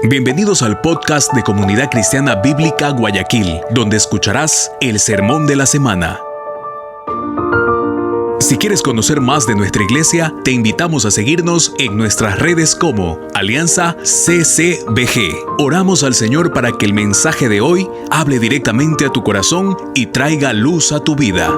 Bienvenidos al podcast de Comunidad Cristiana Bíblica Guayaquil, donde escucharás el Sermón de la Semana. Si quieres conocer más de nuestra iglesia, te invitamos a seguirnos en nuestras redes como Alianza CCBG. Oramos al Señor para que el mensaje de hoy hable directamente a tu corazón y traiga luz a tu vida.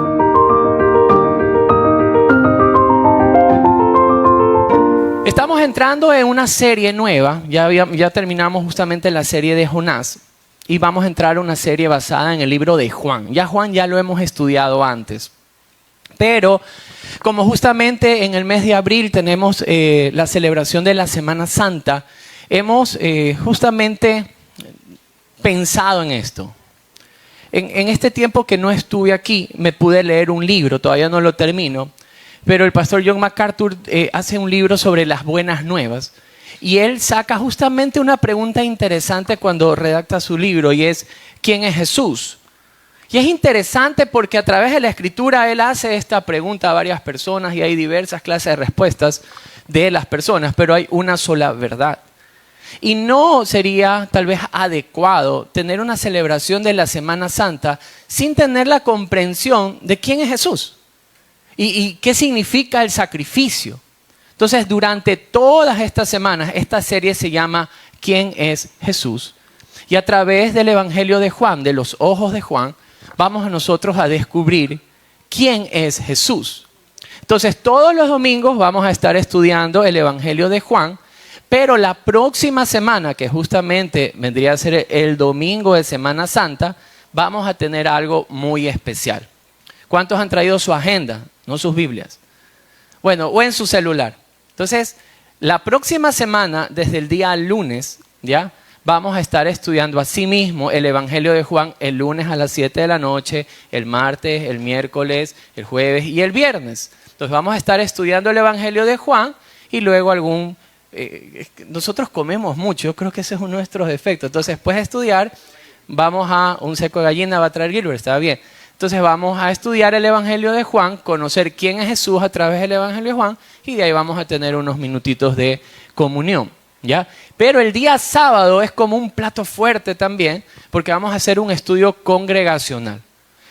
Estamos entrando en una serie nueva, ya terminamos justamente la serie de Jonás y vamos a entrar a una serie basada en el libro de Juan. Juan ya lo hemos estudiado antes, pero como justamente en el mes de abril tenemos la celebración de la Semana Santa, hemos justamente pensado en esto. En este tiempo que no estuve aquí me pude leer un libro, todavía no lo termino, pero el pastor John MacArthur hace un libro sobre las buenas nuevas y él saca justamente una pregunta interesante cuando redacta su libro y es ¿quién es Jesús? Y es interesante porque a través de la escritura él hace esta pregunta a varias personas y hay diversas clases de respuestas de las personas, pero hay una sola verdad. Y no sería tal vez adecuado tener una celebración de la Semana Santa sin tener la comprensión de quién es Jesús. ¿Y qué significa el sacrificio? Entonces, durante todas estas semanas, esta serie se llama ¿Quién es Jesús? Y a través del Evangelio de Juan, de los ojos de Juan, vamos a nosotros a descubrir quién es Jesús. Entonces, todos los domingos vamos a estar estudiando el Evangelio de Juan, pero la próxima semana, que justamente vendría a ser el domingo de Semana Santa, vamos a tener algo muy especial. ¿Cuántos han traído su agenda? No sus Biblias. Bueno, o en su celular. Entonces, la próxima semana, desde el día lunes, ¿ya? Vamos a estar estudiando así mismo el Evangelio de Juan el lunes a las 7 de la noche, el martes, el miércoles, el jueves y el viernes. Entonces, vamos a estar estudiando el Evangelio de Juan y luego nosotros comemos mucho, yo creo que ese es uno de nuestros defectos. Entonces, después de estudiar, vamos a un seco de gallina, va a traer Gilbert, está bien. Entonces vamos a estudiar el Evangelio de Juan, conocer quién es Jesús a través del Evangelio de Juan y de ahí vamos a tener unos minutitos de comunión, ¿ya? Pero el día sábado es como un plato fuerte también porque vamos a hacer un estudio congregacional.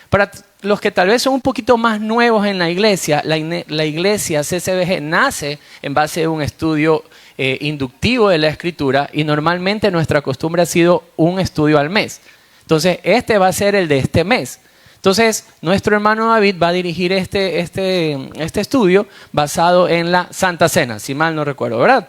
Para los que tal vez son un poquito más nuevos en la iglesia iglesia CCBG nace en base a un estudio inductivo de la Escritura y normalmente nuestra costumbre ha sido un estudio al mes. Entonces este va a ser el de este mes. Entonces, nuestro hermano David va a dirigir este estudio basado en la Santa Cena, si mal no recuerdo, ¿verdad?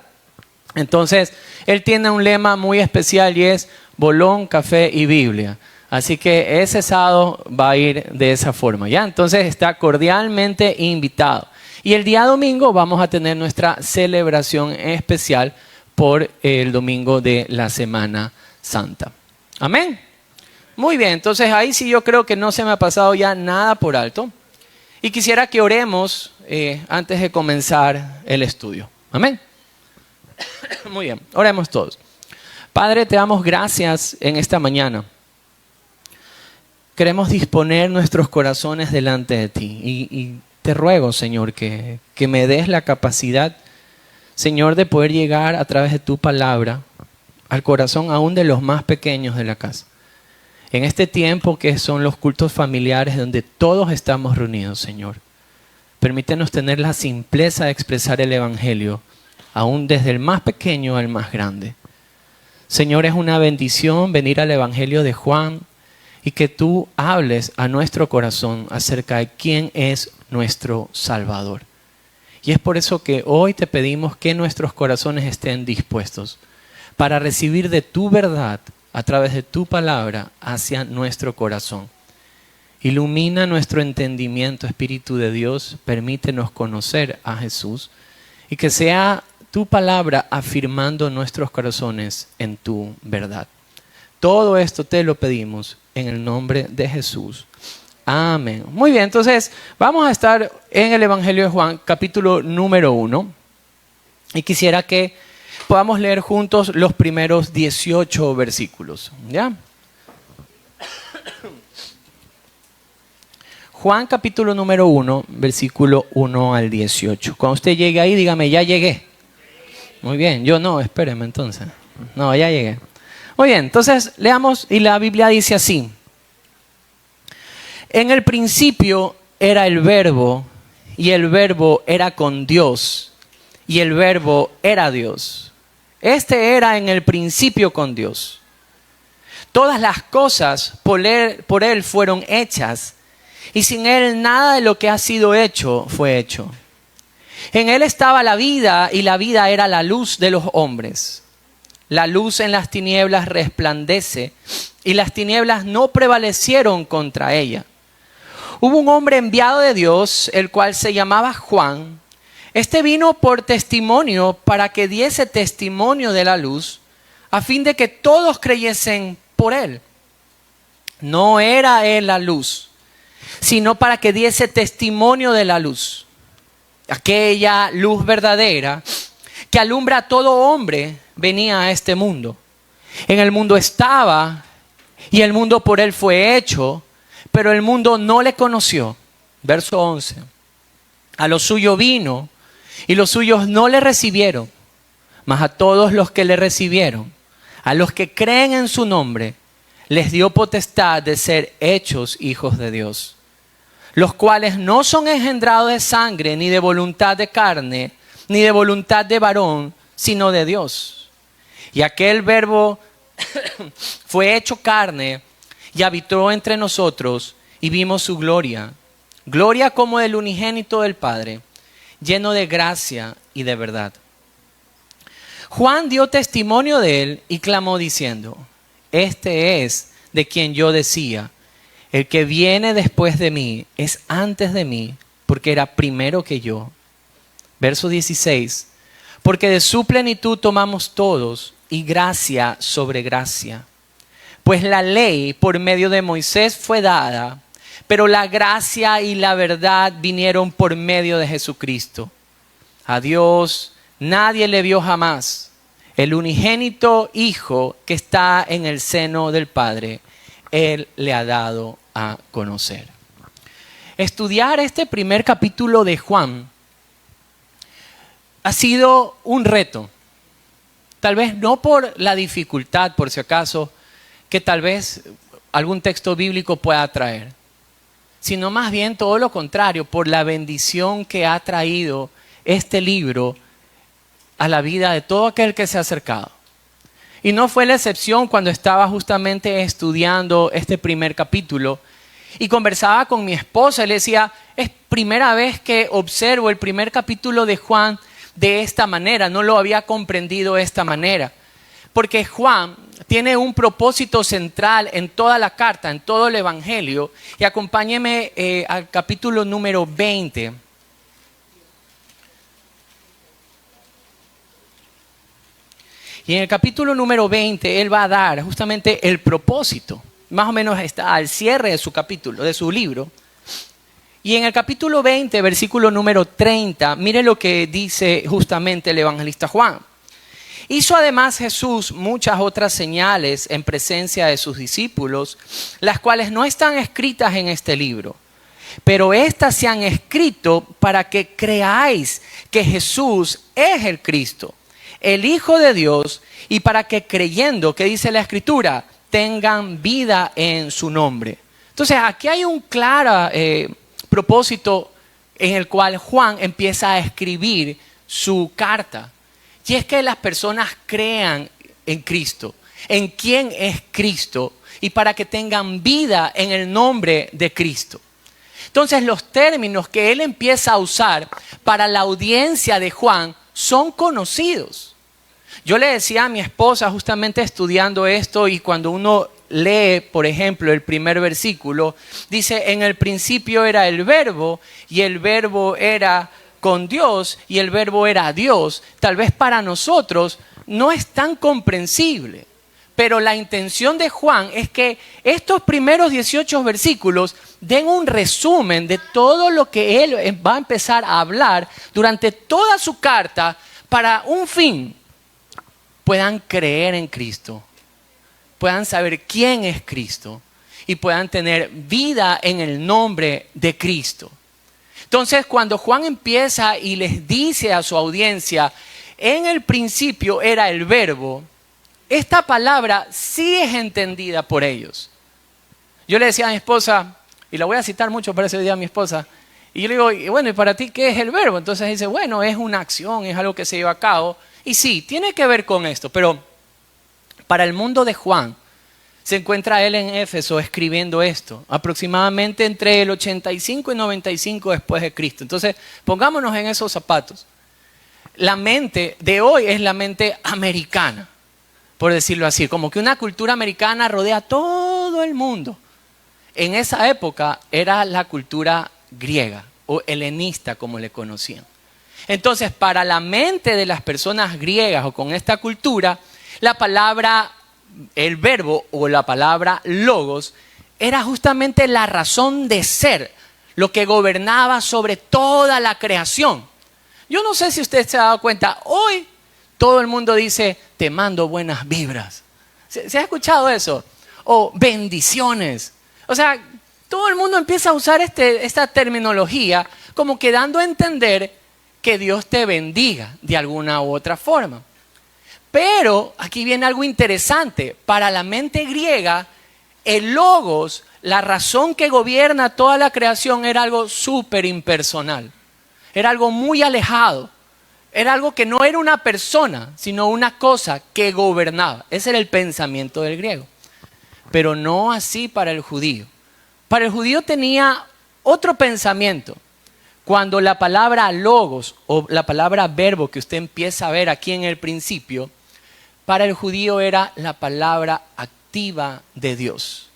Entonces, él tiene un lema muy especial y es Bolón, Café y Biblia. Así que ese sábado va a ir de esa forma, ¿ya? Entonces, está cordialmente invitado. Y el día domingo vamos a tener nuestra celebración especial por el domingo de la Semana Santa. Amén. Muy bien, entonces ahí sí yo creo que no se me ha pasado ya nada por alto. Y quisiera que oremos antes de comenzar el estudio. Amén. Muy bien, oremos todos. Padre, te damos gracias en esta mañana. Queremos disponer nuestros corazones delante de ti. Y te ruego, Señor, que me des la capacidad, Señor, de poder llegar a través de tu palabra al corazón aún de los más pequeños de la casa. En este tiempo que son los cultos familiares donde todos estamos reunidos, Señor, permítenos tener la simpleza de expresar el Evangelio, aún desde el más pequeño al más grande. Señor, es una bendición venir al Evangelio de Juan y que tú hables a nuestro corazón acerca de quién es nuestro Salvador. Y es por eso que hoy te pedimos que nuestros corazones estén dispuestos para recibir de tu verdad a través de tu palabra hacia nuestro corazón. Ilumina nuestro entendimiento, Espíritu de Dios, permítenos conocer a Jesús y que sea tu palabra afirmando nuestros corazones en tu verdad. Todo esto te lo pedimos en el nombre de Jesús. Amén. Muy bien, entonces vamos a estar en el Evangelio de Juan, capítulo número 1 y quisiera que podamos leer juntos los primeros 18 versículos, ¿ya? Juan capítulo número 1, versículo 1 al 18. Cuando usted llegue ahí, dígame, ya llegué. Muy bien, yo no, espéreme entonces. No, ya llegué. Muy bien, entonces leamos y la Biblia dice así. En el principio era el Verbo y el Verbo era con Dios y el Verbo era Dios. Este era en el principio con Dios. Todas las cosas por Él fueron hechas y sin Él nada de lo que ha sido hecho fue hecho. En Él estaba la vida y la vida era la luz de los hombres. La luz en las tinieblas resplandece y las tinieblas no prevalecieron contra ella. Hubo un hombre enviado de Dios, el cual se llamaba Juan. Este vino por testimonio para que diese testimonio de la luz, a fin de que todos creyesen por él. No era él la luz, sino para que diese testimonio de la luz. Aquella luz verdadera que alumbra a todo hombre venía a este mundo. En el mundo estaba y el mundo por él fue hecho, pero el mundo no le conoció. Verso 11. A lo suyo vino y los suyos no le recibieron, mas a todos los que le recibieron, a los que creen en su nombre, les dio potestad de ser hechos hijos de Dios, los cuales no son engendrados de sangre, ni de voluntad de carne, ni de voluntad de varón, sino de Dios. Y aquel Verbo fue hecho carne y habitó entre nosotros y vimos su gloria, gloria como del unigénito del Padre, lleno de gracia y de verdad. Juan dio testimonio de él y clamó diciendo: este es de quien yo decía, el que viene después de mí es antes de mí, porque era primero que yo. Verso 16. Porque de su plenitud tomamos todos, y gracia sobre gracia. Pues la ley por medio de Moisés fue dada, pero la gracia y la verdad vinieron por medio de Jesucristo. A Dios nadie le vio jamás. El unigénito Hijo que está en el seno del Padre, Él le ha dado a conocer. Estudiar este primer capítulo de Juan ha sido un reto. Tal vez no por la dificultad, por si acaso, que tal vez algún texto bíblico pueda traer, sino más bien todo lo contrario, por la bendición que ha traído este libro a la vida de todo aquel que se ha acercado. Y no fue la excepción cuando estaba justamente estudiando este primer capítulo y conversaba con mi esposa y le decía: es primera vez que observo el primer capítulo de Juan de esta manera, no lo había comprendido de esta manera. Porque Juan tiene un propósito central en toda la carta, en todo el Evangelio. Y acompáñeme al capítulo número 20. Y en el capítulo número 20, él va a dar justamente el propósito. Más o menos está al cierre de su capítulo, de su libro. Y en el capítulo 20, versículo número 30, mire lo que dice justamente el evangelista Juan. Hizo además Jesús muchas otras señales en presencia de sus discípulos, las cuales no están escritas en este libro. Pero estas se han escrito para que creáis que Jesús es el Cristo, el Hijo de Dios, y para que creyendo, que dice la Escritura, tengan vida en su nombre. Entonces aquí hay un claro propósito en el cual Juan empieza a escribir su carta. Y es que las personas crean en Cristo, en quién es Cristo, y para que tengan vida en el nombre de Cristo. Entonces los términos que él empieza a usar para la audiencia de Juan son conocidos. Yo le decía a mi esposa justamente estudiando esto, y cuando uno lee, por ejemplo, el primer versículo, dice: en el principio era el Verbo, y el Verbo era con Dios, y el Verbo era Dios. Tal vez para nosotros no es tan comprensible, pero la intención de Juan es que estos primeros 18 versículos den un resumen de todo lo que él va a empezar a hablar durante toda su carta, para un fin: puedan creer en Cristo, puedan saber quién es Cristo y puedan tener vida en el nombre de Cristo. Entonces, cuando Juan empieza y les dice a su audiencia: en el principio era el Verbo, esta palabra sí es entendida por ellos. Yo le decía a mi esposa, y la voy a citar mucho para ese día a mi esposa, y yo le digo, y bueno, ¿y para ti qué es el verbo? Entonces dice, bueno, es una acción, es algo que se lleva a cabo. Y sí, tiene que ver con esto, pero para el mundo de Juan, se encuentra él en Éfeso escribiendo esto, aproximadamente entre el 85 y 95 después de Cristo. Entonces, pongámonos en esos zapatos. La mente de hoy es la mente americana, por decirlo así, como que una cultura americana rodea todo el mundo. En esa época era la cultura griega o helenista, como le conocían. Entonces, para la mente de las personas griegas o con esta cultura, la palabra, el verbo o la palabra logos era justamente la razón de ser, lo que gobernaba sobre toda la creación. Yo no sé si usted se ha dado cuenta, hoy todo el mundo dice, te mando buenas vibras. ¿Se ha escuchado eso? O bendiciones. O sea, todo el mundo empieza a usar esta terminología como que dando a entender que Dios te bendiga de alguna u otra forma. Pero aquí viene algo interesante. Para la mente griega, el logos, la razón que gobierna toda la creación, era algo súper impersonal. Era algo muy alejado. Era algo que no era una persona, sino una cosa que gobernaba. Ese era el pensamiento del griego. Pero no así para el judío. Para el judío tenía otro pensamiento. Cuando la palabra logos o la palabra verbo que usted empieza a ver aquí en el principio, para el judío era la palabra activa de Dios.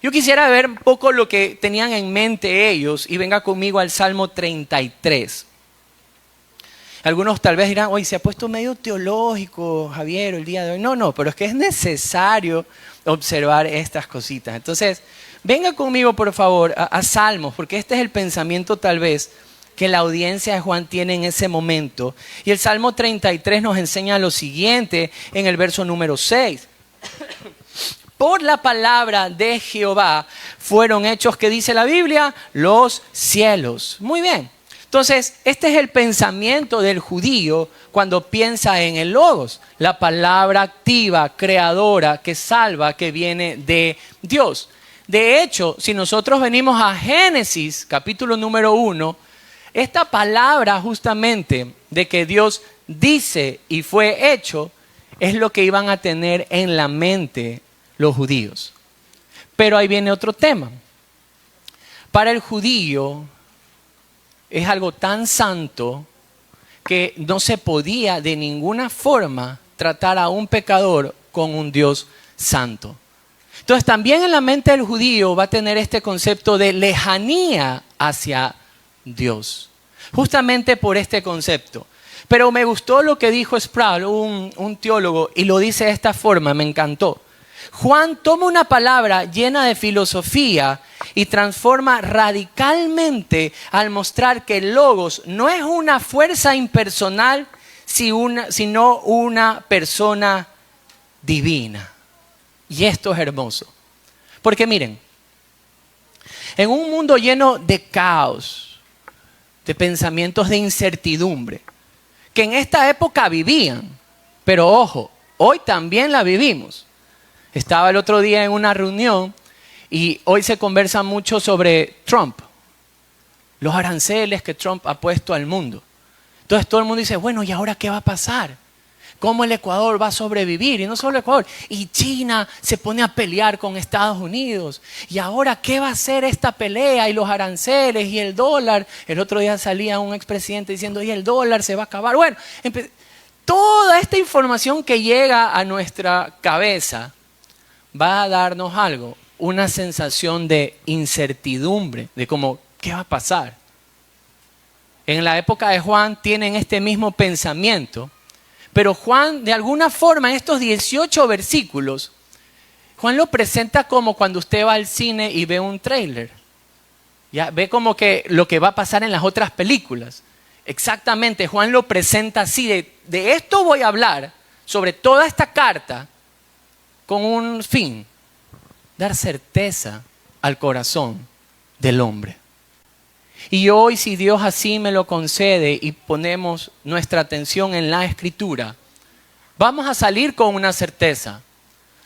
Yo quisiera ver un poco lo que tenían en mente ellos y venga conmigo al Salmo 33. Algunos tal vez dirán, oye, se ha puesto medio teológico, Javier, el día de hoy. No, pero es que es necesario observar estas cositas. Entonces, venga conmigo, por favor, a Salmos, porque este es el pensamiento tal vez que la audiencia de Juan tiene en ese momento. Y el Salmo 33 nos enseña lo siguiente en el verso número 6. Por la palabra de Jehová fueron hechos, ¿qué dice la Biblia? Los cielos. Muy bien. Entonces, este es el pensamiento del judío cuando piensa en el logos, la palabra activa, creadora, que salva, que viene de Dios. De hecho, si nosotros venimos a Génesis, capítulo número 1, esta palabra justamente de que Dios dice y fue hecho, es lo que iban a tener en la mente los judíos. Pero ahí viene otro tema. Para el judío es algo tan santo que no se podía de ninguna forma tratar a un pecador con un Dios santo. Entonces también en la mente del judío va a tener este concepto de lejanía hacia Dios, justamente por este concepto. Pero me gustó lo que dijo Sproul, un teólogo, y lo dice de esta forma, me encantó. Juan toma una palabra llena de filosofía y transforma radicalmente al mostrar que el logos no es una fuerza impersonal, sino una persona divina. Y esto es hermoso. Porque miren, en un mundo lleno de caos, de pensamientos de incertidumbre, que en esta época vivían, pero ojo, hoy también la vivimos. Estaba el otro día en una reunión y hoy se conversa mucho sobre Trump, los aranceles que Trump ha puesto al mundo. Entonces todo el mundo dice, bueno, ¿y ahora qué va a pasar? ¿Cómo el Ecuador va a sobrevivir? Y no solo el Ecuador, y China se pone a pelear con Estados Unidos. ¿Y ahora qué va a hacer esta pelea? Y los aranceles y el dólar. El otro día salía un expresidente diciendo, y el dólar se va a acabar. Bueno, toda esta información que llega a nuestra cabeza va a darnos algo, una sensación de incertidumbre, de cómo, ¿qué va a pasar? En la época de Juan tienen este mismo pensamiento, pero Juan, de alguna forma, en estos 18 versículos, Juan lo presenta como cuando usted va al cine y ve un tráiler. Ya ve como que lo que va a pasar en las otras películas. Exactamente, Juan lo presenta así, de esto voy a hablar, sobre toda esta carta, con un fin, dar certeza al corazón del hombre. Y hoy, si Dios así me lo concede y ponemos nuestra atención en la Escritura, vamos a salir con una certeza.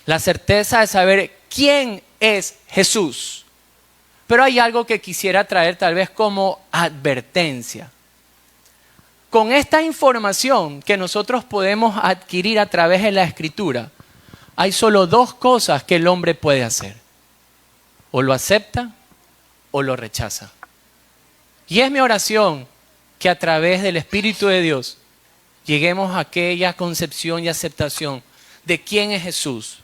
La certeza de saber quién es Jesús. Pero hay algo que quisiera traer tal vez como advertencia. Con esta información que nosotros podemos adquirir a través de la Escritura, hay solo dos cosas que el hombre puede hacer. O lo acepta o lo rechaza. Y es mi oración que a través del Espíritu de Dios lleguemos a aquella concepción y aceptación de quién es Jesús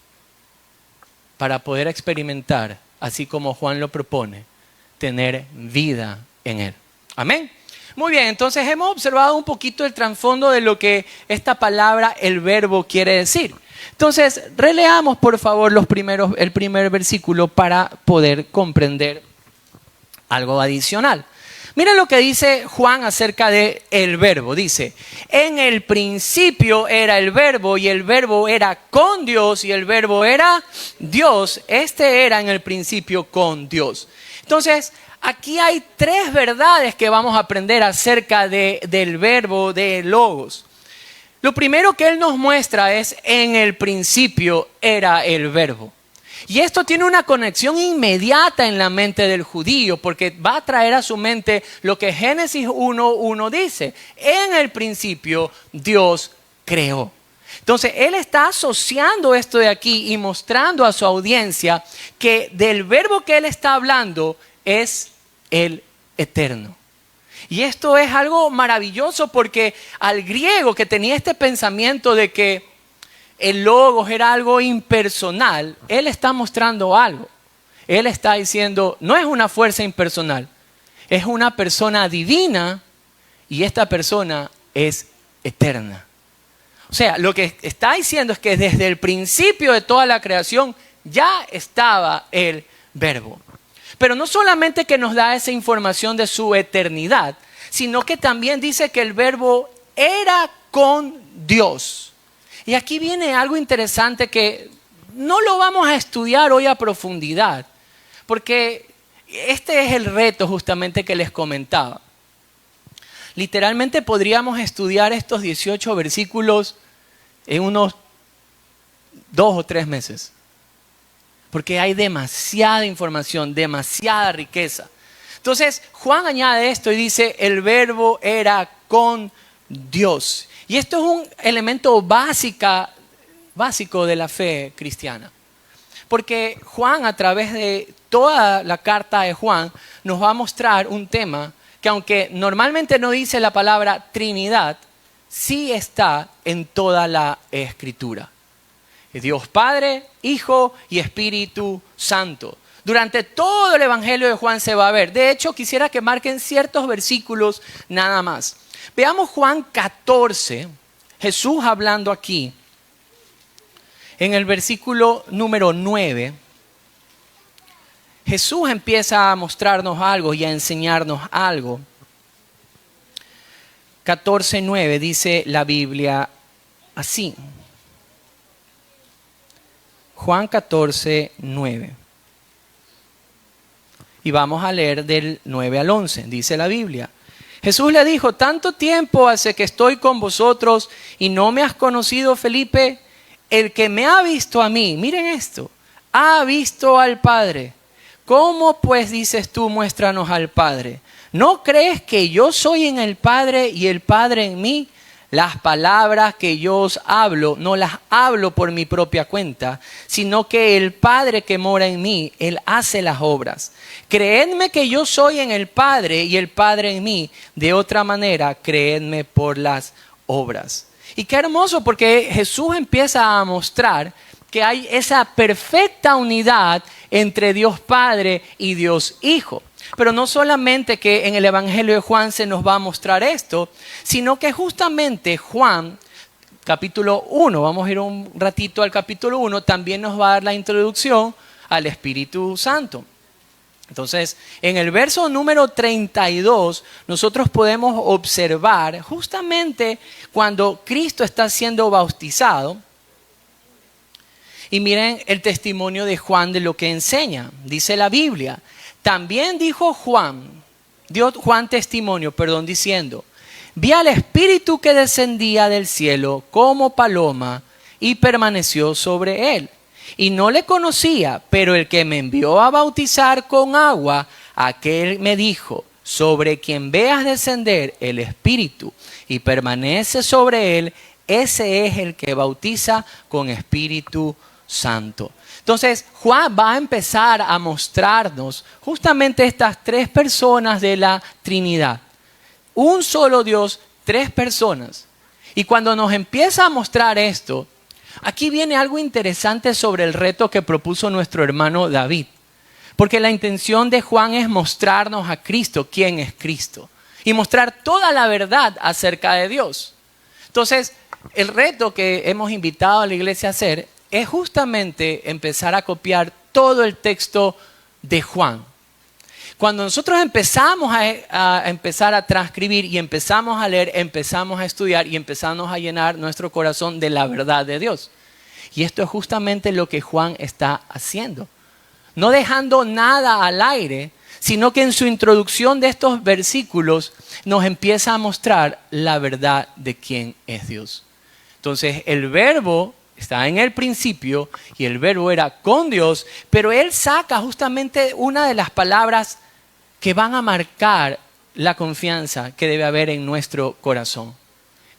para poder experimentar, así como Juan lo propone, tener vida en Él. Amén. Muy bien, entonces hemos observado un poquito el trasfondo de lo que esta palabra, el verbo, quiere decir. Entonces, releamos por favor el primer versículo para poder comprender algo adicional. Miren lo que dice Juan acerca de el verbo. Dice, en el principio era el verbo y el verbo era con Dios y el verbo era Dios. Este era en el principio con Dios. Entonces, aquí hay tres verdades que vamos a aprender acerca del verbo de logos. Lo primero que él nos muestra es en el principio era el verbo. Y esto tiene una conexión inmediata en la mente del judío porque va a traer a su mente lo que Génesis 1:1 dice. En el principio Dios creó. Entonces él está asociando esto de aquí y mostrando a su audiencia que del verbo que él está hablando es el eterno. Y esto es algo maravilloso porque al griego que tenía este pensamiento de que el logos era algo impersonal, él está mostrando algo. Él está diciendo, no es una fuerza impersonal, es una persona divina y esta persona es eterna. O sea, lo que está diciendo es que desde el principio de toda la creación ya estaba el verbo. Pero no solamente que nos da esa información de su eternidad, sino que también dice que el verbo era con Dios. Y aquí viene algo interesante que no lo vamos a estudiar hoy a profundidad, porque este es el reto justamente que les comentaba. Literalmente podríamos estudiar estos 18 versículos en unos 2 o 3 meses. Porque hay demasiada información, demasiada riqueza. Entonces, Juan añade esto y dice, el verbo era con Dios. Y esto es un elemento básico de la fe cristiana. Porque Juan, a través de toda la carta de Juan, nos va a mostrar un tema que aunque normalmente no dice la palabra Trinidad, sí está en toda la Escritura. Dios Padre, Hijo y Espíritu Santo. Durante todo el Evangelio de Juan se va a ver. De hecho, quisiera que marquen ciertos versículos nada más. Veamos Juan 14, Jesús hablando aquí. En el versículo número 9, Jesús empieza a mostrarnos algo y a enseñarnos algo. 14:9 dice la Biblia así. Juan 14:9. Y vamos a leer del 9 al 11. Dice la Biblia. Jesús le dijo, tanto tiempo hace que estoy con vosotros y no me has conocido, Felipe. El que me ha visto a mí, miren esto, ha visto al Padre. ¿Cómo pues dices tú, muéstranos al Padre? ¿No crees que yo soy en el Padre y el Padre en mí? Las palabras que yo os hablo, no las hablo por mi propia cuenta, sino que el Padre que mora en mí, Él hace las obras. Creedme que yo soy en el Padre y el Padre en mí. De otra manera, creedme por las obras. Y qué hermoso, porque Jesús empieza a mostrar que hay esa perfecta unidad entre Dios Padre y Dios Hijo. Pero no solamente que en el Evangelio de Juan se nos va a mostrar esto, sino que justamente Juan, capítulo 1, vamos a ir un ratito al capítulo 1, también nos va a dar la introducción al Espíritu Santo. Entonces, en el verso número 32, nosotros podemos observar justamente cuando Cristo está siendo bautizado. Y miren el testimonio de Juan de lo que enseña. Dice la Biblia. También dijo Juan, dio Juan testimonio, diciendo, vi al Espíritu que descendía del cielo como paloma y permaneció sobre él. Y no le conocía, pero el que me envió a bautizar con agua, aquel me dijo, sobre quien veas descender el Espíritu y permanece sobre él, ese es el que bautiza con Espíritu Santo. Entonces, Juan va a empezar a mostrarnos justamente estas tres personas de la Trinidad. Un solo Dios, tres personas. Y cuando nos empieza a mostrar esto, aquí viene algo interesante sobre el reto que propuso nuestro hermano David. Porque la intención de Juan es mostrarnos a Cristo, quién es Cristo. Y mostrar toda la verdad acerca de Dios. Entonces, el reto que hemos invitado a la iglesia a hacer es justamente empezar a copiar todo el texto de Juan. Cuando nosotros empezamos a transcribir y empezamos a leer, empezamos a estudiar y empezamos a llenar nuestro corazón de la verdad de Dios. Y esto es justamente lo que Juan está haciendo. No dejando nada al aire, sino que en su introducción de estos versículos nos empieza a mostrar la verdad de quién es Dios. Entonces el verbo está en el principio y el verbo era con Dios, pero él saca justamente una de las palabras que van a marcar la confianza que debe haber en nuestro corazón,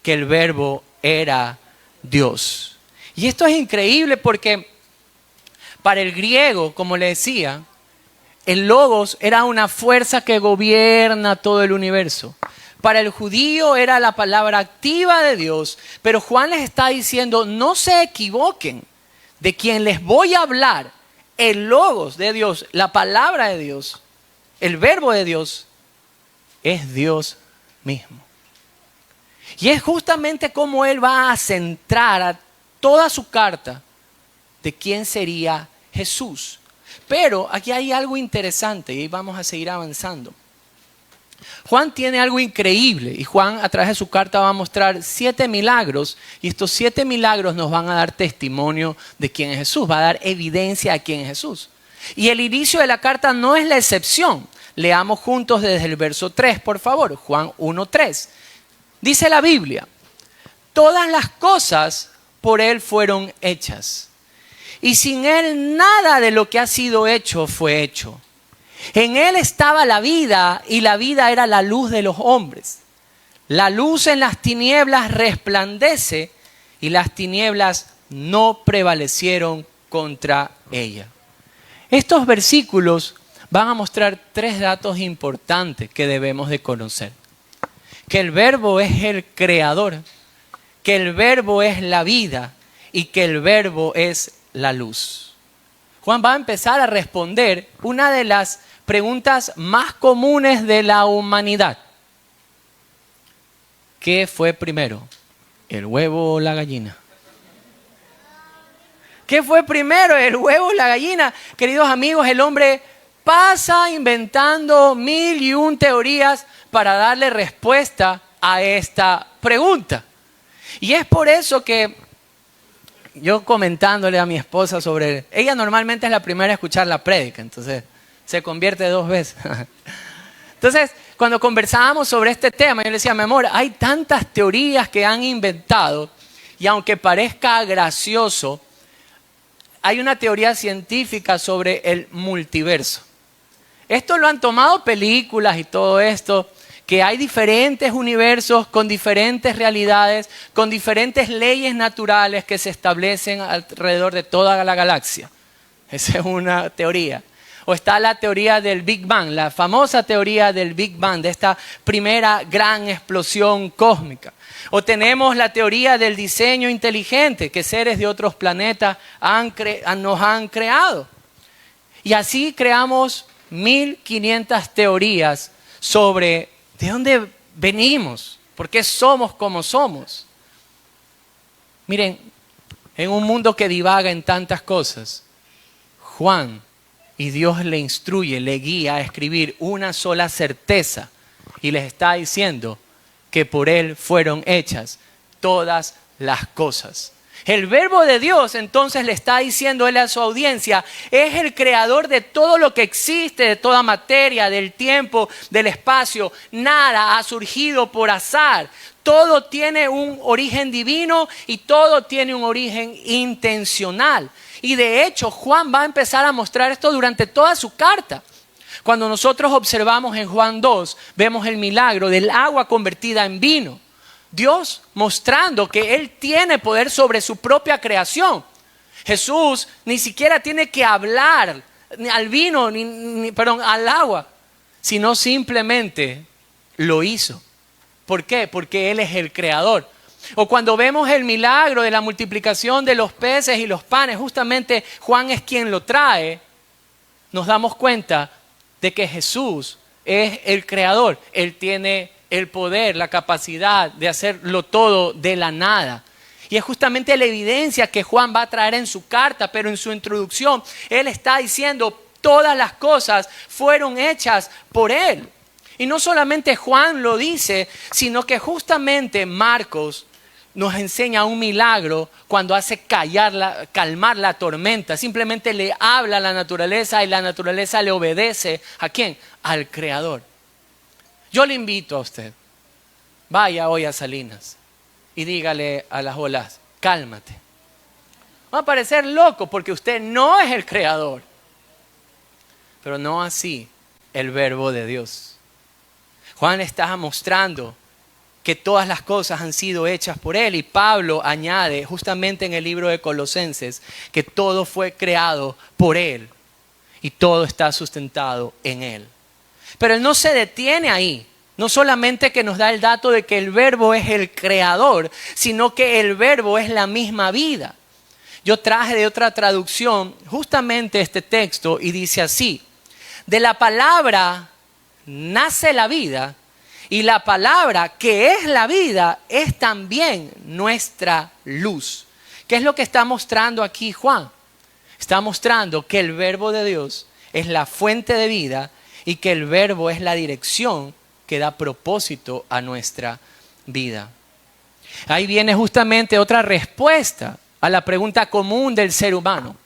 que el verbo era Dios. Y esto es increíble porque para el griego, como le decía, el logos era una fuerza que gobierna todo el universo. Para el judío era la palabra activa de Dios, pero Juan les está diciendo, no se equivoquen de quien les voy a hablar, el logos de Dios, la palabra de Dios, el verbo de Dios, es Dios mismo. Y es justamente como él va a centrar a toda su carta de quién sería Jesús. Pero aquí hay algo interesante y vamos a seguir avanzando. Juan tiene algo increíble y Juan a través de su carta va a mostrar 7 milagros y estos 7 milagros nos van a dar testimonio de quién es Jesús, va a dar evidencia de quién es Jesús. Y el inicio de la carta no es la excepción. Leamos juntos desde el verso 3, por favor, Juan 1:3. Dice la Biblia, todas las cosas por él fueron hechas y sin él nada de lo que ha sido hecho fue hecho. En él estaba la vida y la vida era la luz de los hombres. La luz en las tinieblas resplandece y las tinieblas no prevalecieron contra ella. Estos versículos van a mostrar 3 datos importantes que debemos de conocer. Que el verbo es el creador, que el verbo es la vida y que el verbo es la luz. Juan va a empezar a responder una de las preguntas más comunes de la humanidad. ¿Qué fue primero? ¿El huevo o la gallina? ¿Qué fue primero? ¿El huevo o la gallina? Queridos amigos, el hombre pasa inventando 1001 teorías para darle respuesta a esta pregunta. Y es por eso que yo comentándole a mi esposa sobre... Ella normalmente es la primera a escuchar la prédica, entonces se convierte 2 veces. Entonces, cuando conversábamos sobre este tema, yo le decía, mi amor, hay tantas teorías que han inventado y aunque parezca gracioso, hay una teoría científica sobre el multiverso. Esto lo han tomado películas y todo esto, que hay diferentes universos con diferentes realidades, con diferentes leyes naturales que se establecen alrededor de toda la galaxia. Esa es una teoría. O está la teoría del Big Bang, la famosa teoría del Big Bang, de esta primera gran explosión cósmica. O tenemos la teoría del diseño inteligente, que seres de otros planetas nos han creado. Y así creamos 1500 teorías sobre de dónde venimos, por qué somos como somos. Miren, en un mundo que divaga en tantas cosas, Juan y Dios le instruye, le guía a escribir una sola certeza y les está diciendo que por él fueron hechas todas las cosas. El verbo de Dios entonces le está diciendo él a su audiencia, es el creador de todo lo que existe, de toda materia, del tiempo, del espacio. Nada ha surgido por azar. Todo tiene un origen divino y todo tiene un origen intencional. Y de hecho Juan va a empezar a mostrar esto durante toda su carta. Cuando nosotros observamos en Juan 2, vemos el milagro del agua convertida en vino. Dios mostrando que Él tiene poder sobre su propia creación. Jesús ni siquiera tiene que hablar al vino, al agua, sino simplemente lo hizo. ¿Por qué? Porque Él es el creador. O cuando vemos el milagro de la multiplicación de los peces y los panes, justamente Juan es quien lo trae, nos damos cuenta de que Jesús es el creador. Él tiene el poder, la capacidad de hacerlo todo de la nada. Y es justamente la evidencia que Juan va a traer en su carta, pero en su introducción él está diciendo todas las cosas fueron hechas por él. Y no solamente Juan lo dice, sino que justamente Marcos nos enseña un milagro cuando hace calmar la tormenta. Simplemente le habla a la naturaleza y la naturaleza le obedece. ¿A quién? Al Creador. Yo le invito a usted, vaya hoy a Salinas y dígale a las olas, cálmate. Va a parecer loco porque usted no es el creador, pero no así el verbo de Dios. Juan está mostrando que todas las cosas han sido hechas por Él y Pablo añade justamente en el libro de Colosenses que todo fue creado por Él y todo está sustentado en Él. Pero Él no se detiene ahí. No solamente que nos da el dato de que el verbo es el creador, sino que el verbo es la misma vida. Yo traje de otra traducción justamente este texto y dice así: de la palabra nace la vida y la palabra que es la vida es también nuestra luz. ¿Qué es lo que está mostrando aquí Juan? Está mostrando que el verbo de Dios es la fuente de vida y que el verbo es la dirección que da propósito a nuestra vida. Ahí viene justamente otra respuesta a la pregunta común del ser humano.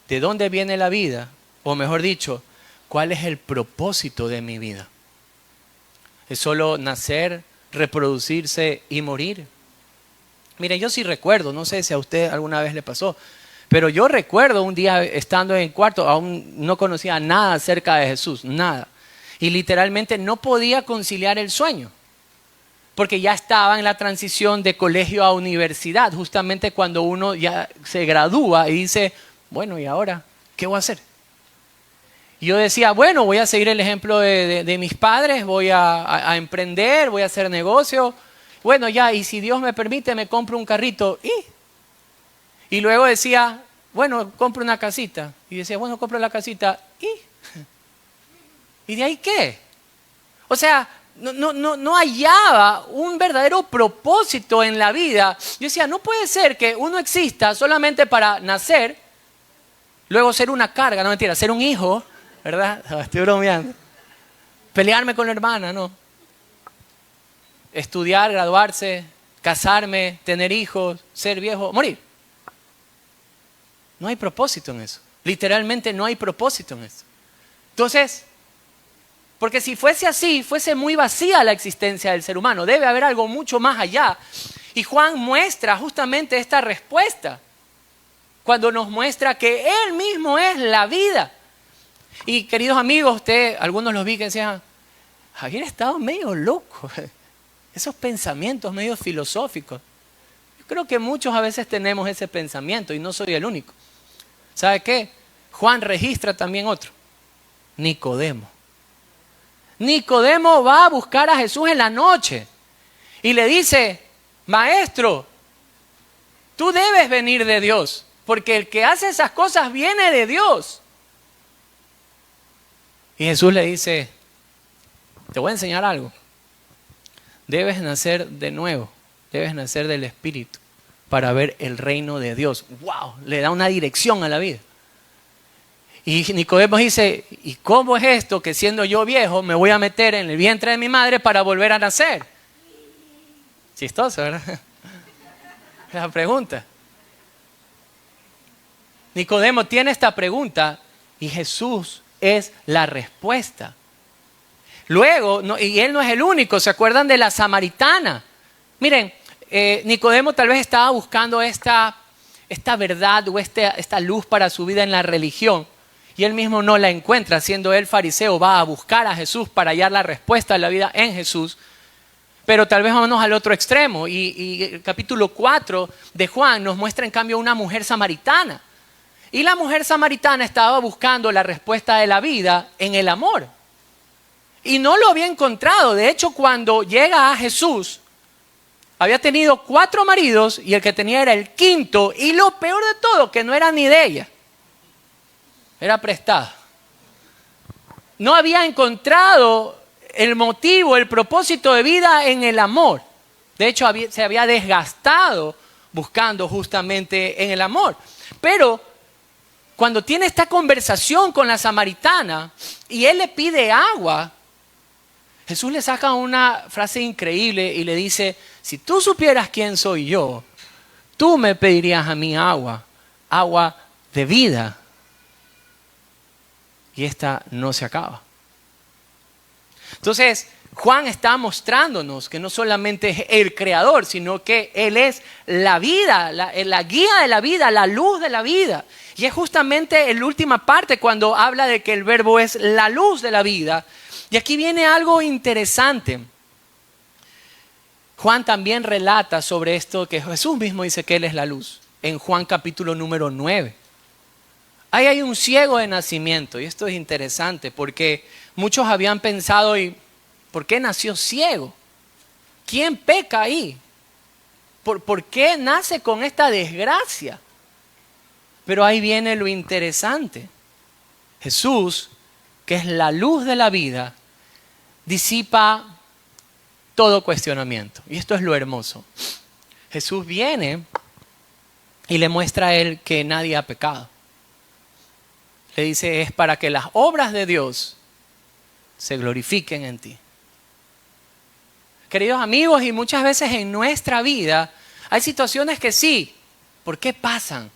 ¿De dónde viene la vida? O mejor dicho, ¿cuál es el propósito de mi vida? ¿Es solo nacer, reproducirse y morir? Mire, yo sí recuerdo, no sé si a usted alguna vez le pasó, pero yo recuerdo un día estando en el cuarto, aún no conocía nada acerca de Jesús, nada. Y literalmente no podía conciliar el sueño, porque ya estaba en la transición de colegio a universidad, justamente cuando uno ya se gradúa y dice, bueno, ¿y ahora qué voy a hacer? Y yo decía, bueno, voy a seguir el ejemplo de mis padres, voy a emprender, voy a hacer negocio. Bueno, ya, y si Dios me permite, me compro un carrito. Y luego decía, bueno, compro una casita. Y decía, bueno, compro la casita. ¿Y de ahí qué? O sea, no hallaba un verdadero propósito en la vida. Yo decía, no puede ser que uno exista solamente para nacer, luego ser una carga, no mentira, ser un hijo, ¿verdad? Estoy bromeando. Pelearme con la hermana, no. Estudiar, graduarse, casarme, tener hijos, ser viejo, morir. No hay propósito en eso. Literalmente no hay propósito en eso. Entonces, porque si fuese así, fuese muy vacía la existencia del ser humano. Debe haber algo mucho más allá. Y Juan muestra justamente esta respuesta cuando nos muestra que Él mismo es la vida. Y queridos amigos, algunos los vi que decían, Javier estado medio loco. Esos pensamientos medio filosóficos. Yo creo que muchos a veces tenemos ese pensamiento y no soy el único. ¿Sabe qué? Juan registra también otro. Nicodemo. Nicodemo va a buscar a Jesús en la noche y le dice, maestro, tú debes venir de Dios, porque el que hace esas cosas viene de Dios. Y Jesús le dice, te voy a enseñar algo. Debes nacer de nuevo, debes nacer del Espíritu para ver el reino de Dios. ¡Wow! Le da una dirección a la vida. Y Nicodemo dice, ¿y cómo es esto que siendo yo viejo me voy a meter en el vientre de mi madre para volver a nacer? Chistoso, ¿verdad? La pregunta. Nicodemo tiene esta pregunta y Jesús es la respuesta. Luego, y él no es el único, ¿se acuerdan de la samaritana? Miren, Nicodemo tal vez estaba buscando esta verdad o esta luz para su vida en la religión y él mismo no la encuentra, siendo él fariseo, va a buscar a Jesús para hallar la respuesta de la vida en Jesús. Pero tal vez vámonos al otro extremo y el capítulo 4 de Juan nos muestra en cambio una mujer samaritana. Y la mujer samaritana estaba buscando la respuesta de la vida en el amor. Y no lo había encontrado. De hecho, cuando llega a Jesús, había tenido 4 maridos y el que tenía era el quinto. Y lo peor de todo, que no era ni de ella. Era prestada. No había encontrado el motivo, el propósito de vida en el amor. De hecho, se había desgastado buscando justamente en el amor. Pero cuando tiene esta conversación con la samaritana y él le pide agua, Jesús le saca una frase increíble y le dice, si tú supieras quién soy yo, tú me pedirías a mí agua de vida. Y esta no se acaba. Entonces, Juan está mostrándonos que no solamente es el creador, sino que Él es la vida, la guía de la vida, la luz de la vida. Y es justamente en la última parte cuando habla de que el verbo es la luz de la vida. Y aquí viene algo interesante. Juan también relata sobre esto que Jesús mismo dice que Él es la luz. En Juan capítulo número 9. Ahí hay un ciego de nacimiento. Y esto es interesante porque muchos habían pensado, ¿y por qué nació ciego? ¿Quién peca ahí? ¿Por qué nace con esta desgracia? Pero ahí viene lo interesante. Jesús, que es la luz de la vida, disipa todo cuestionamiento. Y esto es lo hermoso. Jesús viene y le muestra a él que nadie ha pecado. Le dice, es para que las obras de Dios se glorifiquen en ti. Queridos amigos, y muchas veces en nuestra vida hay situaciones que sí, ¿por qué pasan?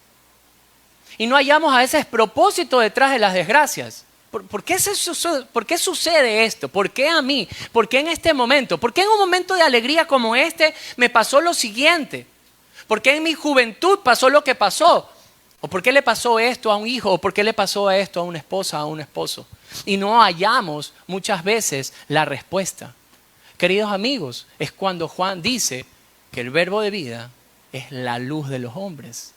Y no hallamos a veces propósito detrás de las desgracias. ¿Por qué sucede esto? ¿Por qué a mí? ¿Por qué en este momento? ¿Por qué en un momento de alegría como este me pasó lo siguiente? ¿Por qué en mi juventud pasó lo que pasó? ¿O por qué le pasó esto a un hijo? ¿O por qué le pasó esto a una esposa, a un esposo? Y no hallamos muchas veces la respuesta. Queridos amigos, es cuando Juan dice que el verbo de vida es la luz de los hombres.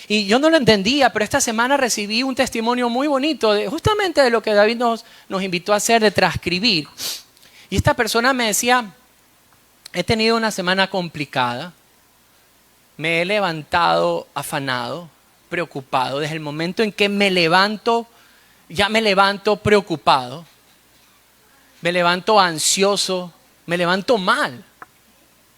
Y yo no lo entendía, pero esta semana recibí un testimonio muy bonito justamente de lo que David nos invitó a hacer, de transcribir. Y esta persona me decía, he tenido una semana complicada, me he levantado afanado, preocupado. Desde el momento en que me levanto, ya me levanto preocupado, me levanto ansioso, me levanto mal.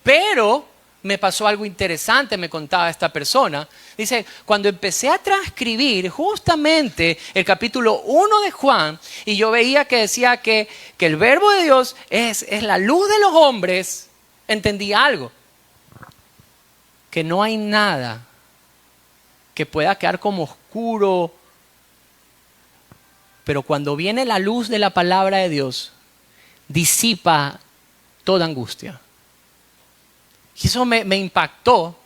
Pero me pasó algo interesante, me contaba esta persona. Dice, cuando empecé a transcribir justamente el capítulo 1 de Juan, y yo veía que decía que el verbo de Dios es la luz de los hombres, entendí algo. Que no hay nada que pueda quedar como oscuro, pero cuando viene la luz de la palabra de Dios, disipa toda angustia. Y eso me impactó,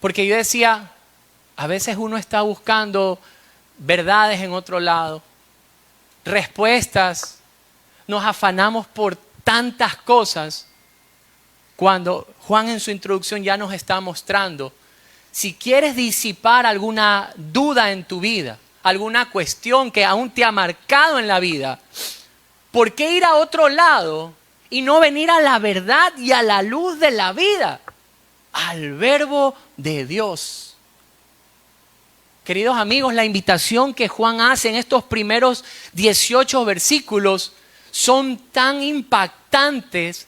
porque yo decía, a veces uno está buscando verdades en otro lado, respuestas, nos afanamos por tantas cosas, cuando Juan en su introducción ya nos está mostrando, si quieres disipar alguna duda en tu vida, alguna cuestión que aún te ha marcado en la vida, ¿por qué ir a otro lado y no venir a la verdad y a la luz de la vida? Al verbo de Dios. Queridos amigos, la invitación que Juan hace en estos primeros 18 versículos son tan impactantes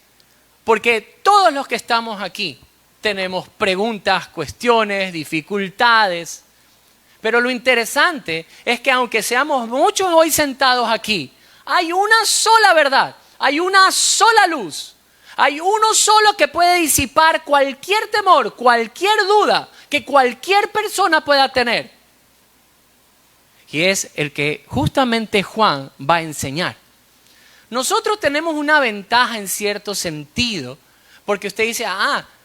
porque todos los que estamos aquí tenemos preguntas, cuestiones, dificultades. Pero lo interesante es que aunque seamos muchos hoy sentados aquí, hay una sola verdad, hay una sola luz, Hay uno solo que puede disipar cualquier temor, cualquier duda que cualquier persona pueda tener. Y es el que justamente Juan va a enseñar. Nosotros tenemos una ventaja en cierto sentido, porque usted dice,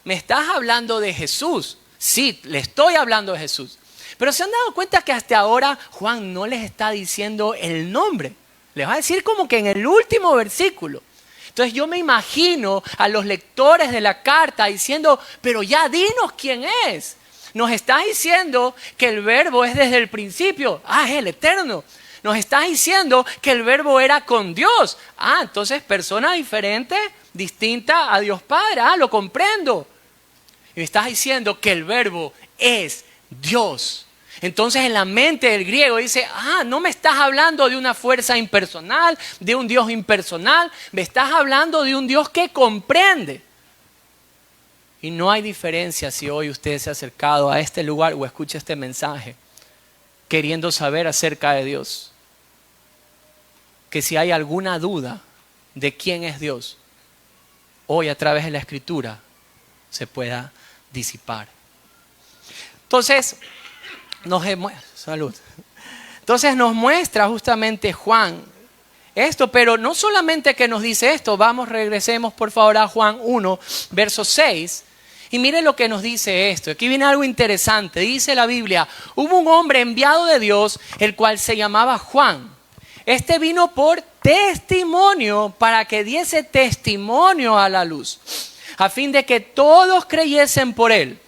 me estás hablando de Jesús. Sí, le estoy hablando de Jesús. Pero ¿se han dado cuenta que hasta ahora Juan no les está diciendo el nombre? Les va a decir como que en el último versículo. Entonces yo me imagino a los lectores de la carta diciendo, pero ya dinos quién es. Nos estás diciendo que el verbo es desde el principio. Es el eterno. Nos estás diciendo que el verbo era con Dios. Entonces persona diferente, distinta a Dios Padre. Lo comprendo. Y me estás diciendo que el verbo es Dios. Entonces en la mente del griego dice, no me estás hablando de una fuerza impersonal, de un Dios impersonal. Me estás hablando de un Dios que comprende. Y no hay diferencia si hoy usted se ha acercado a este lugar o escucha este mensaje queriendo saber acerca de Dios. Que si hay alguna duda de quién es Dios, hoy a través de la Escritura se pueda disipar. Entonces nos muestra justamente Juan esto, pero no solamente que nos dice esto, regresemos por favor a Juan 1, verso 6. Y mire lo que nos dice esto. Aquí viene algo interesante. Dice la Biblia, hubo un hombre enviado de Dios, el cual se llamaba Juan. Este vino por testimonio, para que diese testimonio a la luz, a fin de que todos creyesen por él.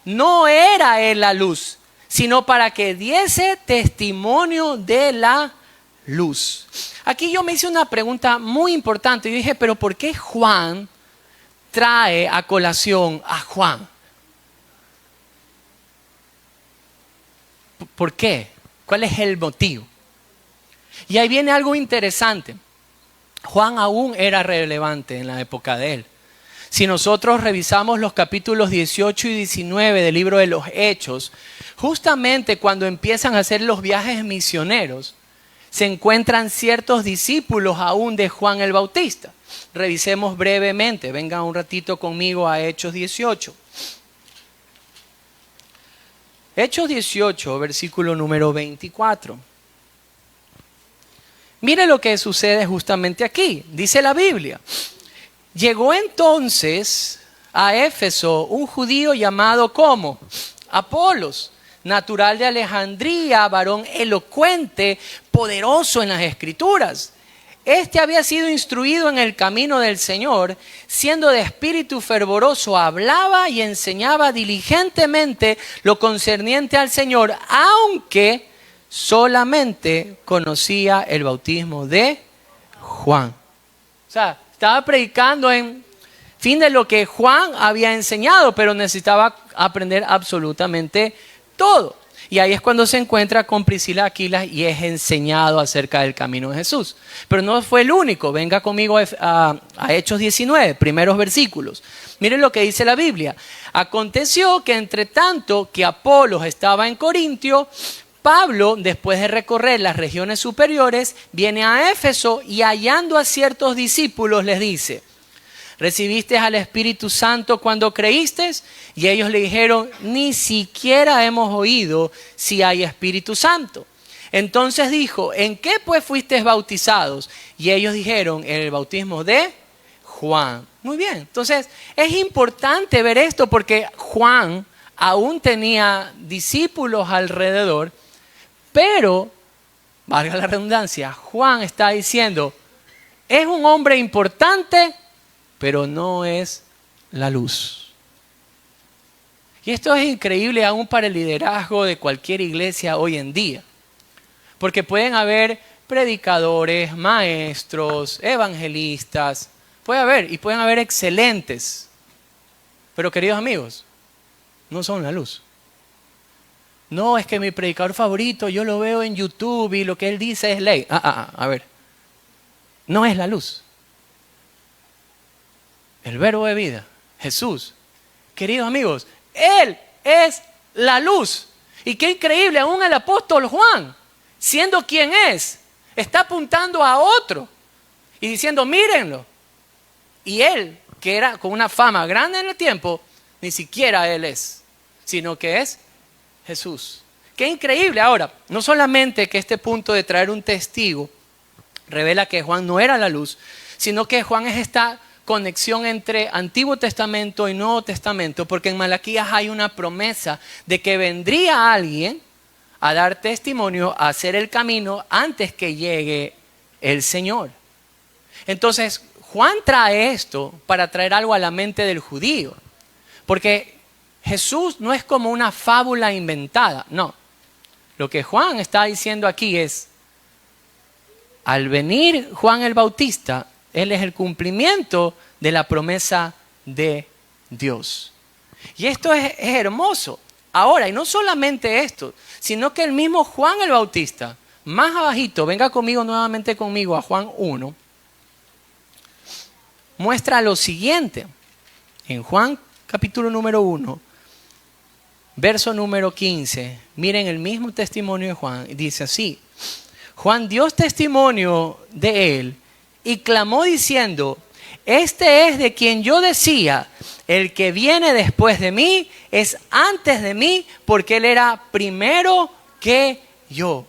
No era él la luz, sino para que diese testimonio de la luz. Aquí yo me hice una pregunta muy importante y dije, pero ¿por qué Juan trae a colación a Juan? ¿Por qué? ¿Cuál es el motivo? Y ahí viene algo interesante. Juan aún era relevante en la época de él. Si nosotros revisamos los capítulos 18 y 19 del libro de los Hechos, justamente cuando empiezan a hacer los viajes misioneros, se encuentran ciertos discípulos aún de Juan el Bautista. Revisemos brevemente, vengan un ratito conmigo a Hechos 18. Hechos 18, versículo número 24. Mire lo que sucede justamente aquí. Dice la Biblia, llegó entonces a Éfeso un judío llamado ¿cómo? Apolos, natural de Alejandría, varón elocuente, poderoso en las Escrituras. Este había sido instruido en el camino del Señor, siendo de espíritu fervoroso, hablaba y enseñaba diligentemente lo concerniente al Señor, aunque solamente conocía el bautismo de Juan. O sea, estaba predicando en fin de lo que Juan había enseñado, pero necesitaba aprender absolutamente todo. Y ahí es cuando se encuentra con Priscila Aquila y es enseñado acerca del camino de Jesús. Pero no fue el único. Venga conmigo a Hechos 19, primeros versículos. Miren lo que dice la Biblia. Aconteció que entre tanto que Apolos estaba en Corintio, Pablo, después de recorrer las regiones superiores, viene a Éfeso y hallando a ciertos discípulos les dice, ¿recibiste al Espíritu Santo cuando creíste? Y ellos le dijeron, ni siquiera hemos oído si hay Espíritu Santo. Entonces dijo, ¿en qué pues fuisteis bautizados? Y ellos dijeron, en el bautismo de Juan. Muy bien, entonces es importante ver esto porque Juan aún tenía discípulos alrededor, pero, valga la redundancia, Juan está diciendo, es un hombre importante, pero no es la luz. Y esto es increíble aún para el liderazgo de cualquier iglesia hoy en día. Porque pueden haber predicadores, maestros, evangelistas, pueden haber excelentes. Pero queridos amigos, no son la luz. No, es que mi predicador favorito, yo lo veo en YouTube y lo que él dice es ley. A ver, no es la luz. El verbo de vida, Jesús. Queridos amigos, Él es la luz. Y qué increíble, aún el apóstol Juan, siendo quien es, está apuntando a otro y diciendo, mírenlo. Y él que era con una fama grande en el tiempo, ni siquiera él es, sino que es Jesús. Qué increíble. Ahora, no solamente que este punto de traer un testigo revela que Juan no era la luz, sino que Juan es esta conexión entre Antiguo Testamento y Nuevo Testamento, porque en Malaquías hay una promesa de que vendría alguien a dar testimonio, a hacer el camino antes que llegue el Señor. Entonces, Juan trae esto para traer algo a la mente del judío, porque Jesús no es como una fábula inventada, no. Lo que Juan está diciendo aquí es, al venir Juan el Bautista, él es el cumplimiento de la promesa de Dios. Y esto es hermoso. Ahora, y no solamente esto, sino que el mismo Juan el Bautista, más abajito, venga conmigo nuevamente conmigo a Juan 1, muestra lo siguiente. En Juan capítulo número 1, verso número 15, miren el mismo testimonio de Juan, y dice así: Juan dio testimonio de él y clamó diciendo, este es de quien yo decía, el que viene después de mí es antes de mí, porque él era primero que yo.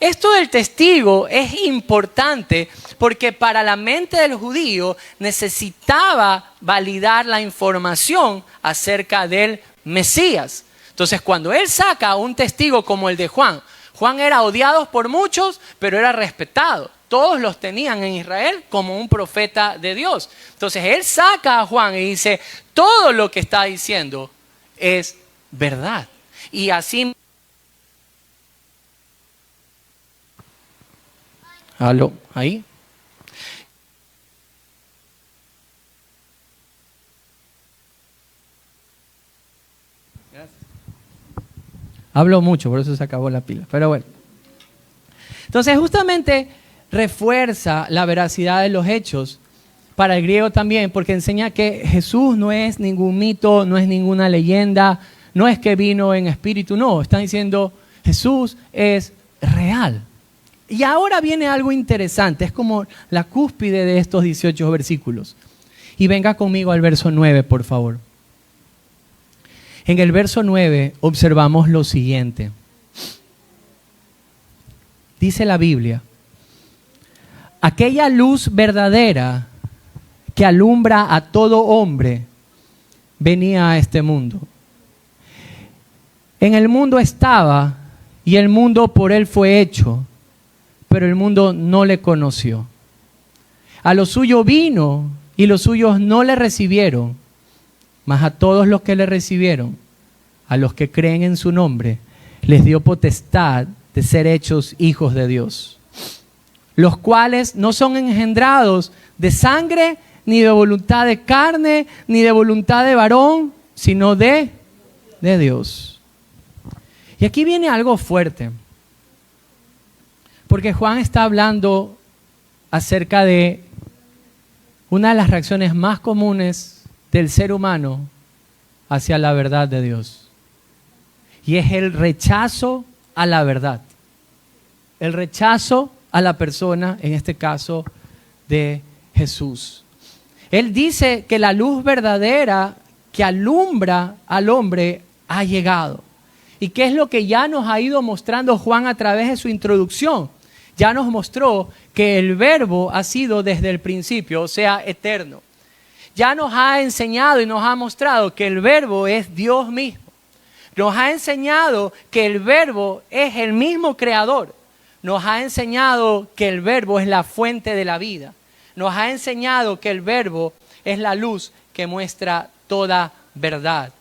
Esto del testigo es importante porque para la mente del judío necesitaba validar la información acerca del Mesías. Entonces, cuando él saca un testigo como el de Juan, Juan era odiado por muchos, pero era respetado. Todos los tenían en Israel como un profeta de Dios. Entonces, él saca a Juan y dice, todo lo que está diciendo es verdad. Y así... ¿Aló? ¿Ahí? Gracias. Hablo mucho, por eso se acabó la pila. Pero bueno. Entonces, justamente refuerza la veracidad de los hechos para el griego también, porque enseña que Jesús no es ningún mito, no es ninguna leyenda, no es que vino en espíritu, no. Están diciendo, Jesús es real. Y ahora viene algo interesante, es como la cúspide de estos 18 versículos. Y venga conmigo al verso 9, por favor. En el verso 9 observamos lo siguiente. Dice la Biblia, aquella luz verdadera que alumbra a todo hombre venía a este mundo. En el mundo estaba y el mundo por él fue hecho, pero el mundo no le conoció. A lo suyo vino y los suyos no le recibieron, mas a todos los que le recibieron, a los que creen en su nombre, les dio potestad de ser hechos hijos de Dios, los cuales no son engendrados de sangre, ni de voluntad de carne, ni de voluntad de varón, sino de Dios. Y aquí viene algo fuerte. Porque Juan está hablando acerca de una de las reacciones más comunes del ser humano hacia la verdad de Dios. Y es el rechazo a la verdad. El rechazo a la persona, en este caso de Jesús. Él dice que la luz verdadera que alumbra al hombre ha llegado. ¿Y qué es lo que ya nos ha ido mostrando Juan a través de su introducción? Ya nos mostró que el verbo ha sido desde el principio, o sea, eterno. Ya nos ha enseñado y nos ha mostrado que el verbo es Dios mismo. Nos ha enseñado que el verbo es el mismo creador. Nos ha enseñado que el verbo es la fuente de la vida. Nos ha enseñado que el verbo es la luz que muestra toda verdad.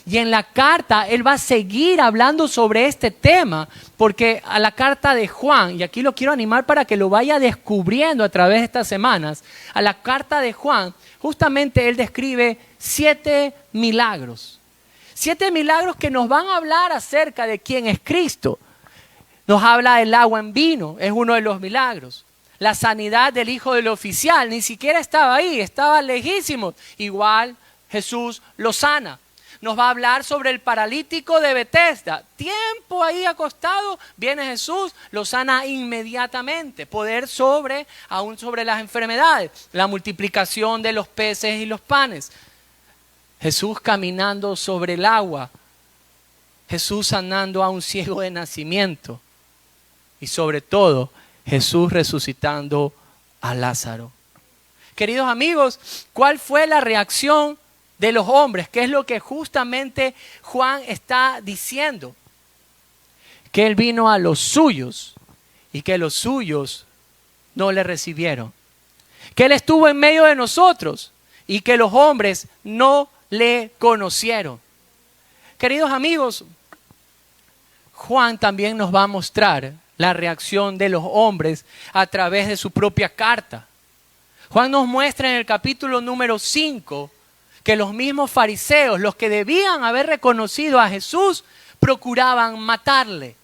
Y en la carta él va a seguir hablando sobre este tema, porque a la carta de Juan, y aquí lo quiero animar para que lo vaya descubriendo a través de estas semanas, a la carta de Juan, justamente él describe 7 milagros. 7 milagros que nos van a hablar acerca de quién es Cristo. Nos habla del agua en vino, es uno de los milagros. La sanidad del hijo del oficial, ni siquiera estaba ahí, estaba lejísimo. Igual Jesús lo sana. nos va a hablar sobre el paralítico de Betesda. Tiempo ahí acostado, viene Jesús, lo sana inmediatamente. Poder aún sobre las enfermedades, la multiplicación de los peces y los panes. Jesús caminando sobre el agua. Jesús sanando a un ciego de nacimiento. Y sobre todo, Jesús resucitando a Lázaro. Queridos amigos, ¿cuál fue la reacción de los hombres? ¿Qué es lo que justamente Juan está diciendo? Que él vino a los suyos y que los suyos no le recibieron. Que él estuvo en medio de nosotros y que los hombres no le conocieron. Queridos amigos, Juan también nos va a mostrar la reacción de los hombres a través de su propia carta. Juan nos muestra en el capítulo número 5 que los mismos fariseos, los que debían haber reconocido a Jesús, procuraban matarle.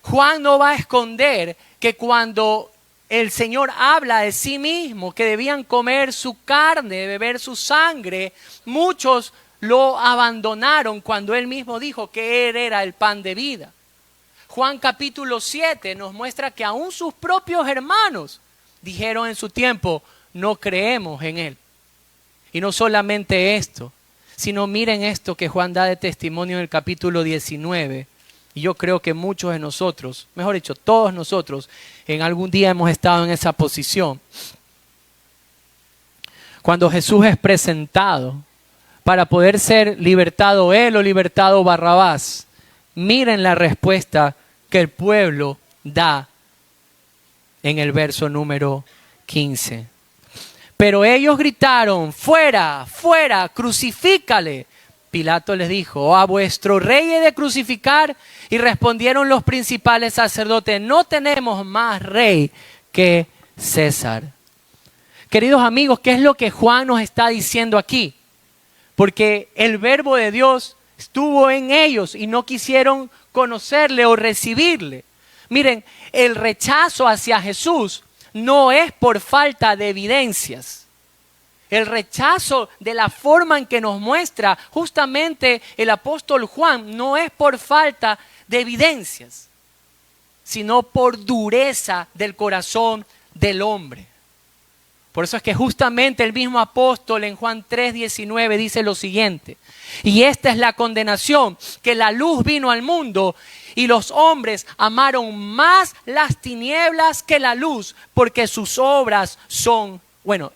Juan no va a esconder que cuando el Señor habla de sí mismo, que debían comer su carne, beber su sangre, muchos lo abandonaron cuando él mismo dijo que él era el pan de vida. Juan capítulo 7 nos muestra que aún sus propios hermanos dijeron en su tiempo, no creemos en él. Y no solamente esto, sino miren esto que Juan da de testimonio en el capítulo 19. Y yo creo que muchos de nosotros, mejor dicho, todos nosotros, en algún día hemos estado en esa posición. Cuando Jesús es presentado para poder ser libertado él o libertado Barrabás, miren la respuesta que el pueblo da en el verso número 15. Pero ellos gritaron, fuera, fuera, crucifícale. Pilato les dijo, ¿a vuestro rey he de crucificar? Y respondieron los principales sacerdotes, no tenemos más rey que César. Queridos amigos, ¿qué es lo que Juan nos está diciendo aquí? Porque el verbo de Dios estuvo en ellos y no quisieron conocerle o recibirle. Miren, el rechazo hacia Jesús no es por falta de evidencias. El rechazo de la forma en que nos muestra justamente el apóstol Juan no es por falta de evidencias, sino por dureza del corazón del hombre. Por eso es que justamente el mismo apóstol en Juan 3:19 dice lo siguiente: y esta es la condenación, que la luz vino al mundo y los hombres amaron más las tinieblas que la luz, porque sus obras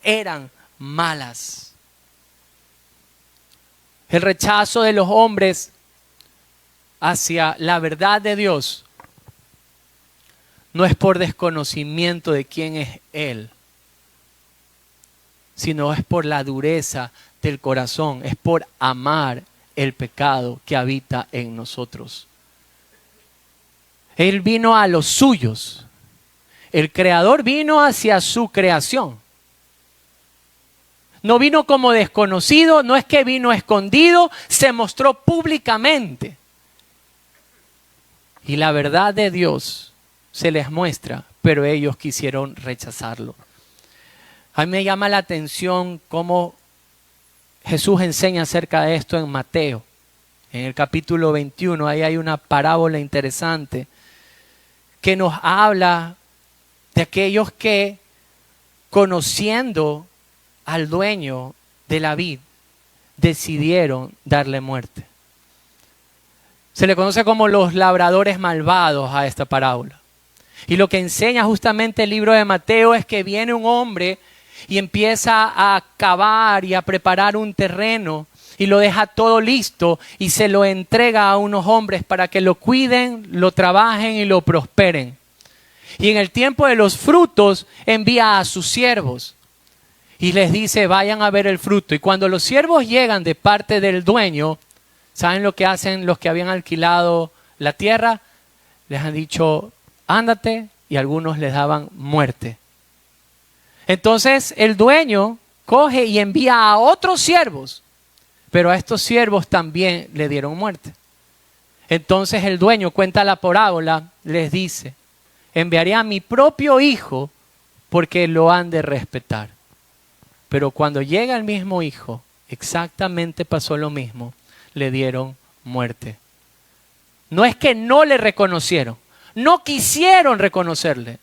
eran malas. El rechazo de los hombres hacia la verdad de Dios no es por desconocimiento de quién es Él, sino es por la dureza del corazón, es por amar el pecado que habita en nosotros. Él vino a los suyos. El Creador vino hacia su creación. No vino como desconocido, no es que vino escondido, se mostró públicamente. Y la verdad de Dios se les muestra, pero ellos quisieron rechazarlo. A mí me llama la atención cómo Jesús enseña acerca de esto en Mateo. En el capítulo 21, ahí hay una parábola interesante que nos habla de aquellos que, conociendo al dueño de la vid, decidieron darle muerte. Se le conoce como los labradores malvados a esta parábola. Y lo que enseña justamente el libro de Mateo es que viene un hombre y empieza a cavar y a preparar un terreno y lo deja todo listo y se lo entrega a unos hombres para que lo cuiden, lo trabajen y lo prosperen. Y en el tiempo de los frutos envía a sus siervos y les dice, vayan a ver el fruto. Y cuando los siervos llegan de parte del dueño, ¿saben lo que hacen los que habían alquilado la tierra? Les han dicho, ándate, y algunos les daban muerte. Entonces el dueño coge y envía a otros siervos, pero a estos siervos también le dieron muerte. Entonces el dueño cuenta la parábola, les dice, enviaré a mi propio hijo porque lo han de respetar. Pero cuando llega el mismo hijo, exactamente pasó lo mismo. Le dieron muerte. No es que no le reconocieron, no quisieron reconocerle.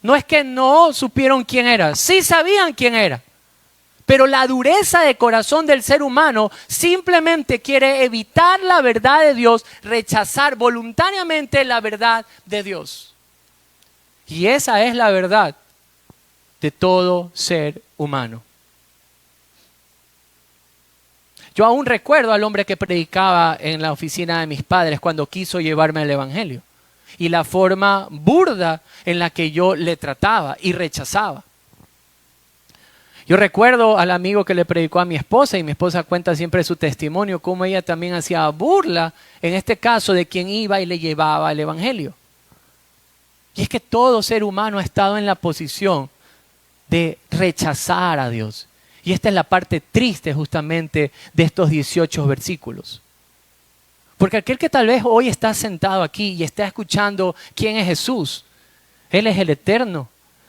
No es que no supieron quién era, sí sabían quién era. Pero la dureza de corazón del ser humano simplemente quiere evitar la verdad de Dios, rechazar voluntariamente la verdad de Dios. Y esa es la verdad de todo ser humano. Yo aún recuerdo al hombre que predicaba en la oficina de mis padres cuando quiso llevarme el evangelio. Y la forma burda en la que yo le trataba y rechazaba. Yo recuerdo al amigo que le predicó a mi esposa, y mi esposa cuenta siempre su testimonio, cómo ella también hacía burla, en este caso, de quien iba y le llevaba el evangelio. Y es que todo ser humano ha estado en la posición de rechazar a Dios. Y esta es la parte triste justamente de estos 18 versículos. Porque aquel que tal vez hoy está sentado aquí y está escuchando quién es Jesús, Él es el eterno,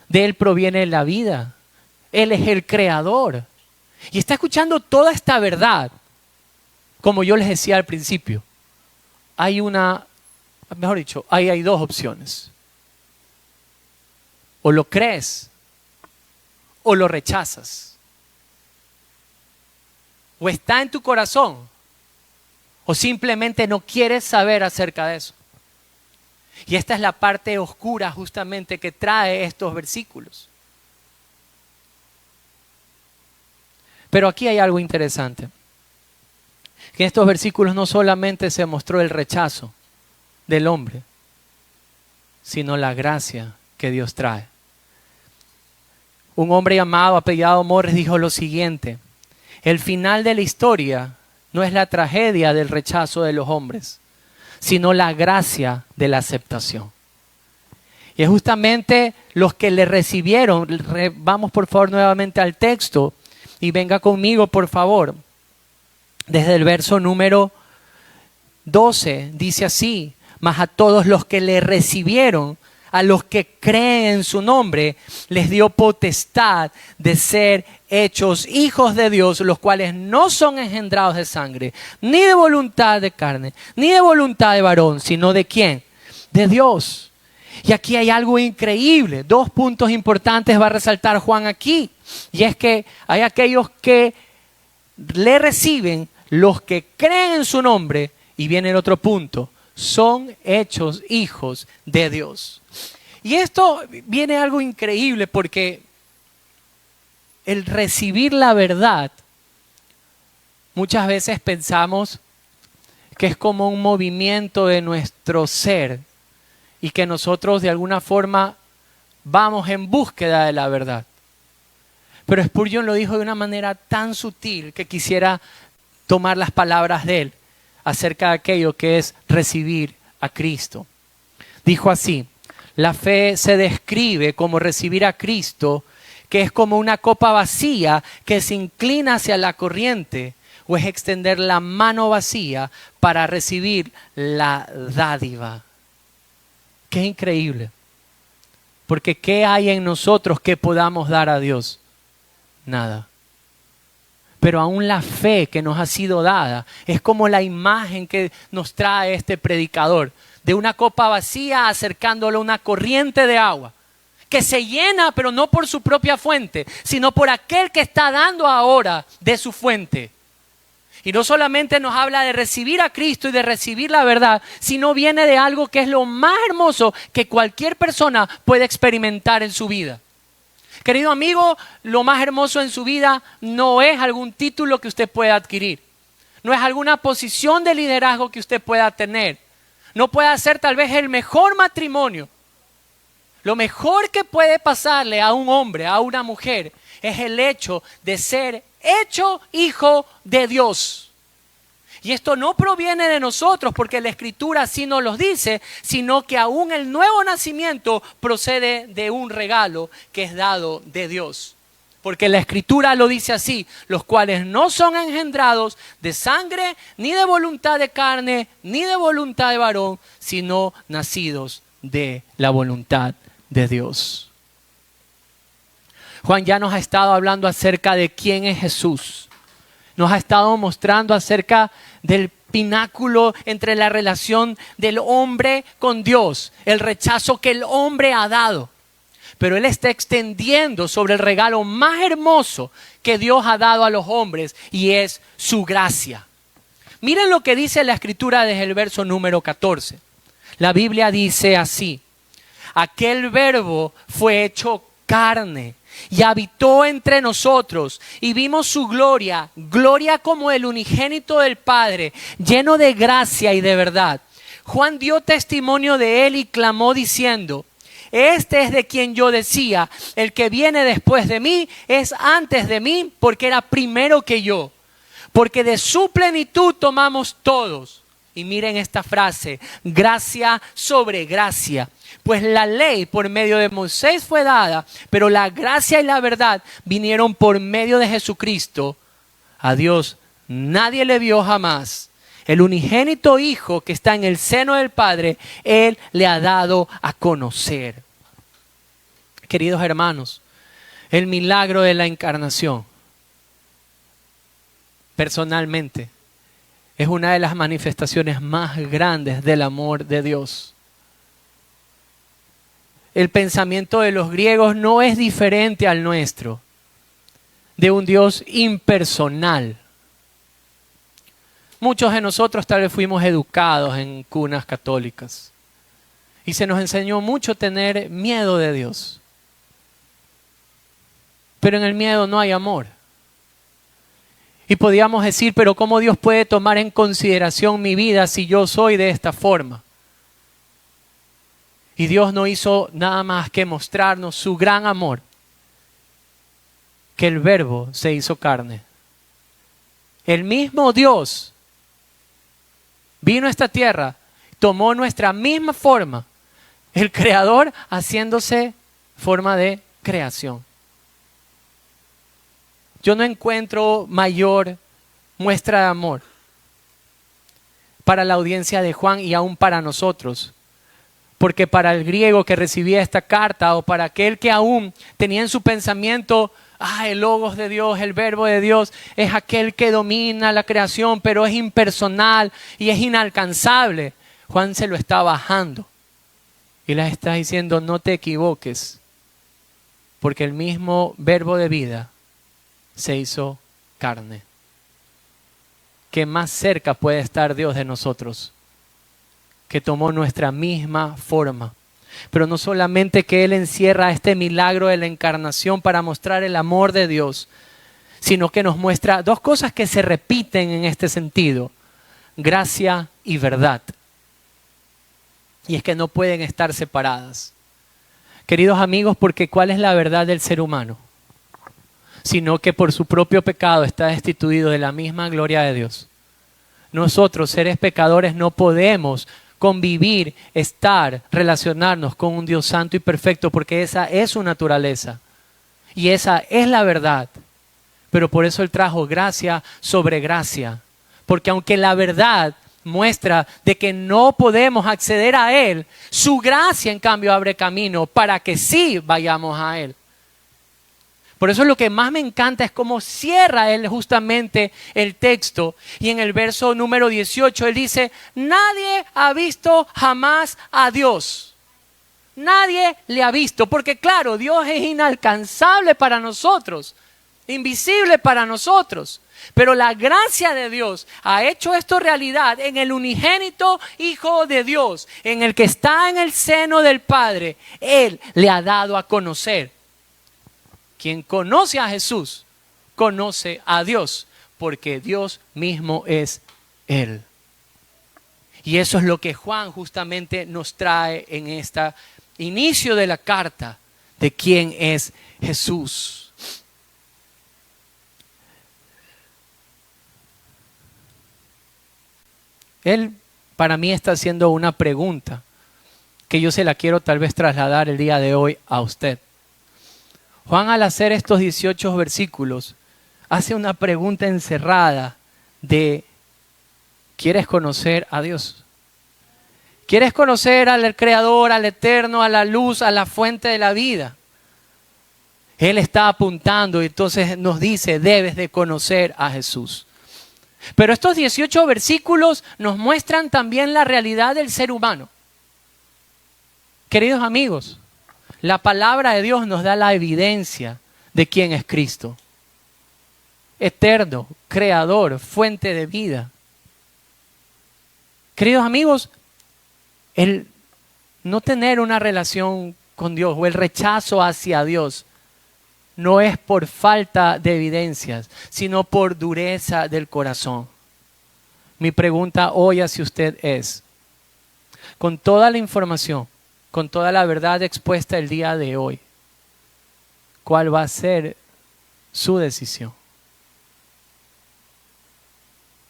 de Él proviene la vida. Él es el creador. Y está escuchando toda esta verdad. Como yo les decía al principio, hay dos opciones. O lo crees o lo rechazas. O está en tu corazón o simplemente no quieres saber acerca de eso. Y esta es la parte oscura justamente que trae estos versículos. Pero aquí hay algo interesante. Que en estos versículos no solamente se mostró el rechazo del hombre, sino la gracia que Dios trae. Un hombre llamado, apellidado Morris, dijo lo siguiente: el final de la historia no es la tragedia del rechazo de los hombres, sino la gracia de la aceptación. Y es justamente los que le recibieron. Vamos por favor nuevamente al texto. Y venga conmigo, por favor. Desde el verso número 12 dice así: mas a todos los que le recibieron, a los que creen en su nombre, les dio potestad de ser hechos hijos de Dios, los cuales no son engendrados de sangre, ni de voluntad de carne, ni de voluntad de varón, sino ¿de quién? De Dios. Y aquí hay algo increíble. 2 puntos importantes va a resaltar Juan aquí. Y es que hay aquellos que le reciben, los que creen en su nombre, y viene el otro punto, son hechos hijos de Dios. Y esto viene algo increíble porque el recibir la verdad, muchas veces pensamos que es como un movimiento de nuestro ser y que nosotros de alguna forma vamos en búsqueda de la verdad. Pero Spurgeon lo dijo de una manera tan sutil que quisiera tomar las palabras de él acerca de aquello que es recibir a Cristo. Dijo así: la fe se describe como recibir a Cristo, que es como una copa vacía que se inclina hacia la corriente, o es extender la mano vacía para recibir la dádiva. Qué increíble. Porque ¿qué hay en nosotros que podamos dar a Dios? Nada. Pero aún la fe que nos ha sido dada es como la imagen que nos trae este predicador, de una copa vacía acercándolo a una corriente de agua que se llena, pero no por su propia fuente, sino por aquel que está dando ahora de su fuente. Y no solamente nos habla de recibir a Cristo y de recibir la verdad, sino viene de algo que es lo más hermoso que cualquier persona puede experimentar en su vida. Querido amigo, lo más hermoso en su vida no es algún título que usted pueda adquirir. No es alguna posición de liderazgo que usted pueda tener. No puede ser tal vez el mejor matrimonio. Lo mejor que puede pasarle a un hombre, a una mujer, es el hecho de ser hecho hijo de Dios. Y esto no proviene de nosotros porque la Escritura así nos lo dice, sino que aún el nuevo nacimiento procede de un regalo que es dado de Dios. Porque la Escritura lo dice así: los cuales no son engendrados de sangre, ni de voluntad de carne, ni de voluntad de varón, sino nacidos de la voluntad de Dios. Juan ya nos ha estado hablando acerca de quién es Jesús. nos ha estado mostrando acerca del pináculo entre la relación del hombre con Dios, el rechazo que el hombre ha dado. Pero Él está extendiendo sobre el regalo más hermoso que Dios ha dado a los hombres, y es su gracia. Miren lo que dice la Escritura desde el verso número 14. La Biblia dice así: aquel verbo fue hecho carne y habitó entre nosotros, y vimos su gloria, gloria como el unigénito del Padre, lleno de gracia y de verdad. Juan dio testimonio de Él y clamó diciendo: este es de quien yo decía, el que viene después de mí es antes de mí, porque era primero que yo. Porque de su plenitud tomamos todos. Y miren esta frase: gracia sobre gracia. Pues la ley por medio de Moisés fue dada, pero la gracia y la verdad vinieron por medio de Jesucristo. A Dios nadie le vio jamás. El unigénito Hijo que está en el seno del Padre, Él le ha dado a conocer. Queridos hermanos, el milagro de la encarnación, personalmente, es una de las manifestaciones más grandes del amor de Dios. El pensamiento de los griegos no es diferente al nuestro, de un Dios impersonal. Muchos de nosotros tal vez fuimos educados en cunas católicas y se nos enseñó mucho tener miedo de Dios. Pero en el miedo no hay amor. Y podíamos decir: pero ¿cómo Dios puede tomar en consideración mi vida si yo soy de esta forma? Y Dios no hizo nada más que mostrarnos su gran amor, que el Verbo se hizo carne. El mismo Dios vino a esta tierra, tomó nuestra misma forma, el Creador haciéndose forma de creación. Yo no encuentro mayor muestra de amor para la audiencia de Juan y aún para nosotros. Porque para el griego que recibía esta carta, o para aquel que aún tenía en su pensamiento: el logos de Dios, el verbo de Dios, es aquel que domina la creación, pero es impersonal y es inalcanzable. Juan se lo está bajando y les está diciendo: no te equivoques, porque el mismo verbo de vida se hizo carne. ¿Qué más cerca puede estar Dios de nosotros? Que tomó nuestra misma forma. Pero no solamente que Él encierra este milagro de la encarnación para mostrar el amor de Dios, sino que nos muestra dos cosas que se repiten en este sentido: gracia y verdad. Y es que no pueden estar separadas. Queridos amigos, porque ¿cuál es la verdad del ser humano? Sino que por su propio pecado está destituido de la misma gloria de Dios. Nosotros, seres pecadores, no podemos convivir, estar, relacionarnos con un Dios santo y perfecto, porque esa es su naturaleza y esa es la verdad. Pero por eso Él trajo gracia sobre gracia, porque aunque la verdad muestra de que no podemos acceder a Él, su gracia en cambio abre camino para que sí vayamos a Él. Por eso lo que más me encanta es cómo cierra Él justamente el texto. Y en el verso número 18 Él dice: nadie ha visto jamás a Dios. Nadie le ha visto. Porque claro, Dios es inalcanzable para nosotros, invisible para nosotros. Pero la gracia de Dios ha hecho esto realidad en el unigénito Hijo de Dios, en el que está en el seno del Padre. Él le ha dado a conocer. Quien conoce a Jesús, conoce a Dios, porque Dios mismo es Él. Y eso es lo que Juan justamente nos trae en este inicio de la carta de quién es Jesús. Él para mí está haciendo una pregunta que yo se la quiero tal vez trasladar el día de hoy a usted. Juan, al hacer estos 18 versículos, hace una pregunta encerrada de: ¿quieres conocer a Dios? ¿Quieres conocer al Creador, al Eterno, a la luz, a la fuente de la vida? Él está apuntando y entonces nos dice, debes de conocer a Jesús. Pero estos 18 versículos nos muestran también la realidad del ser humano. Queridos amigos, la palabra de Dios nos da la evidencia de quién es Cristo. Eterno, creador, fuente de vida. Queridos amigos, el no tener una relación con Dios o el rechazo hacia Dios no es por falta de evidencias, sino por dureza del corazón. Mi pregunta hoy hacia usted es, con toda la información, con toda la verdad expuesta el día de hoy, ¿cuál va a ser su decisión?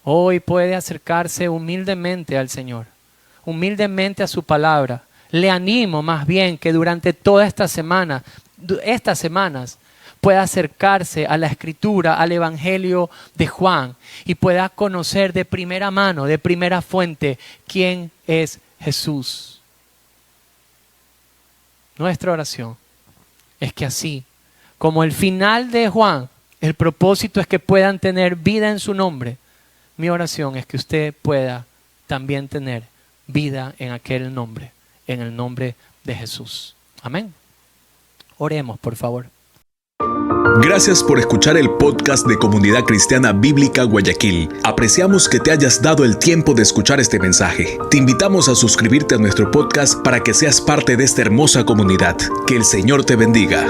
Hoy puede acercarse humildemente al Señor, humildemente a su palabra. Le animo más bien que durante toda estas semanas pueda acercarse a la Escritura, al Evangelio de Juan y pueda conocer de primera mano, de primera fuente, quién es Jesús. Nuestra oración es que así, como el final de Juan, el propósito es que puedan tener vida en su nombre. Mi oración es que usted pueda también tener vida en aquel nombre, en el nombre de Jesús. Amén. Oremos, por favor. Gracias por escuchar el podcast de Comunidad Cristiana Bíblica Guayaquil. Apreciamos que te hayas dado el tiempo de escuchar este mensaje. Te invitamos a suscribirte a nuestro podcast para que seas parte de esta hermosa comunidad. Que el Señor te bendiga.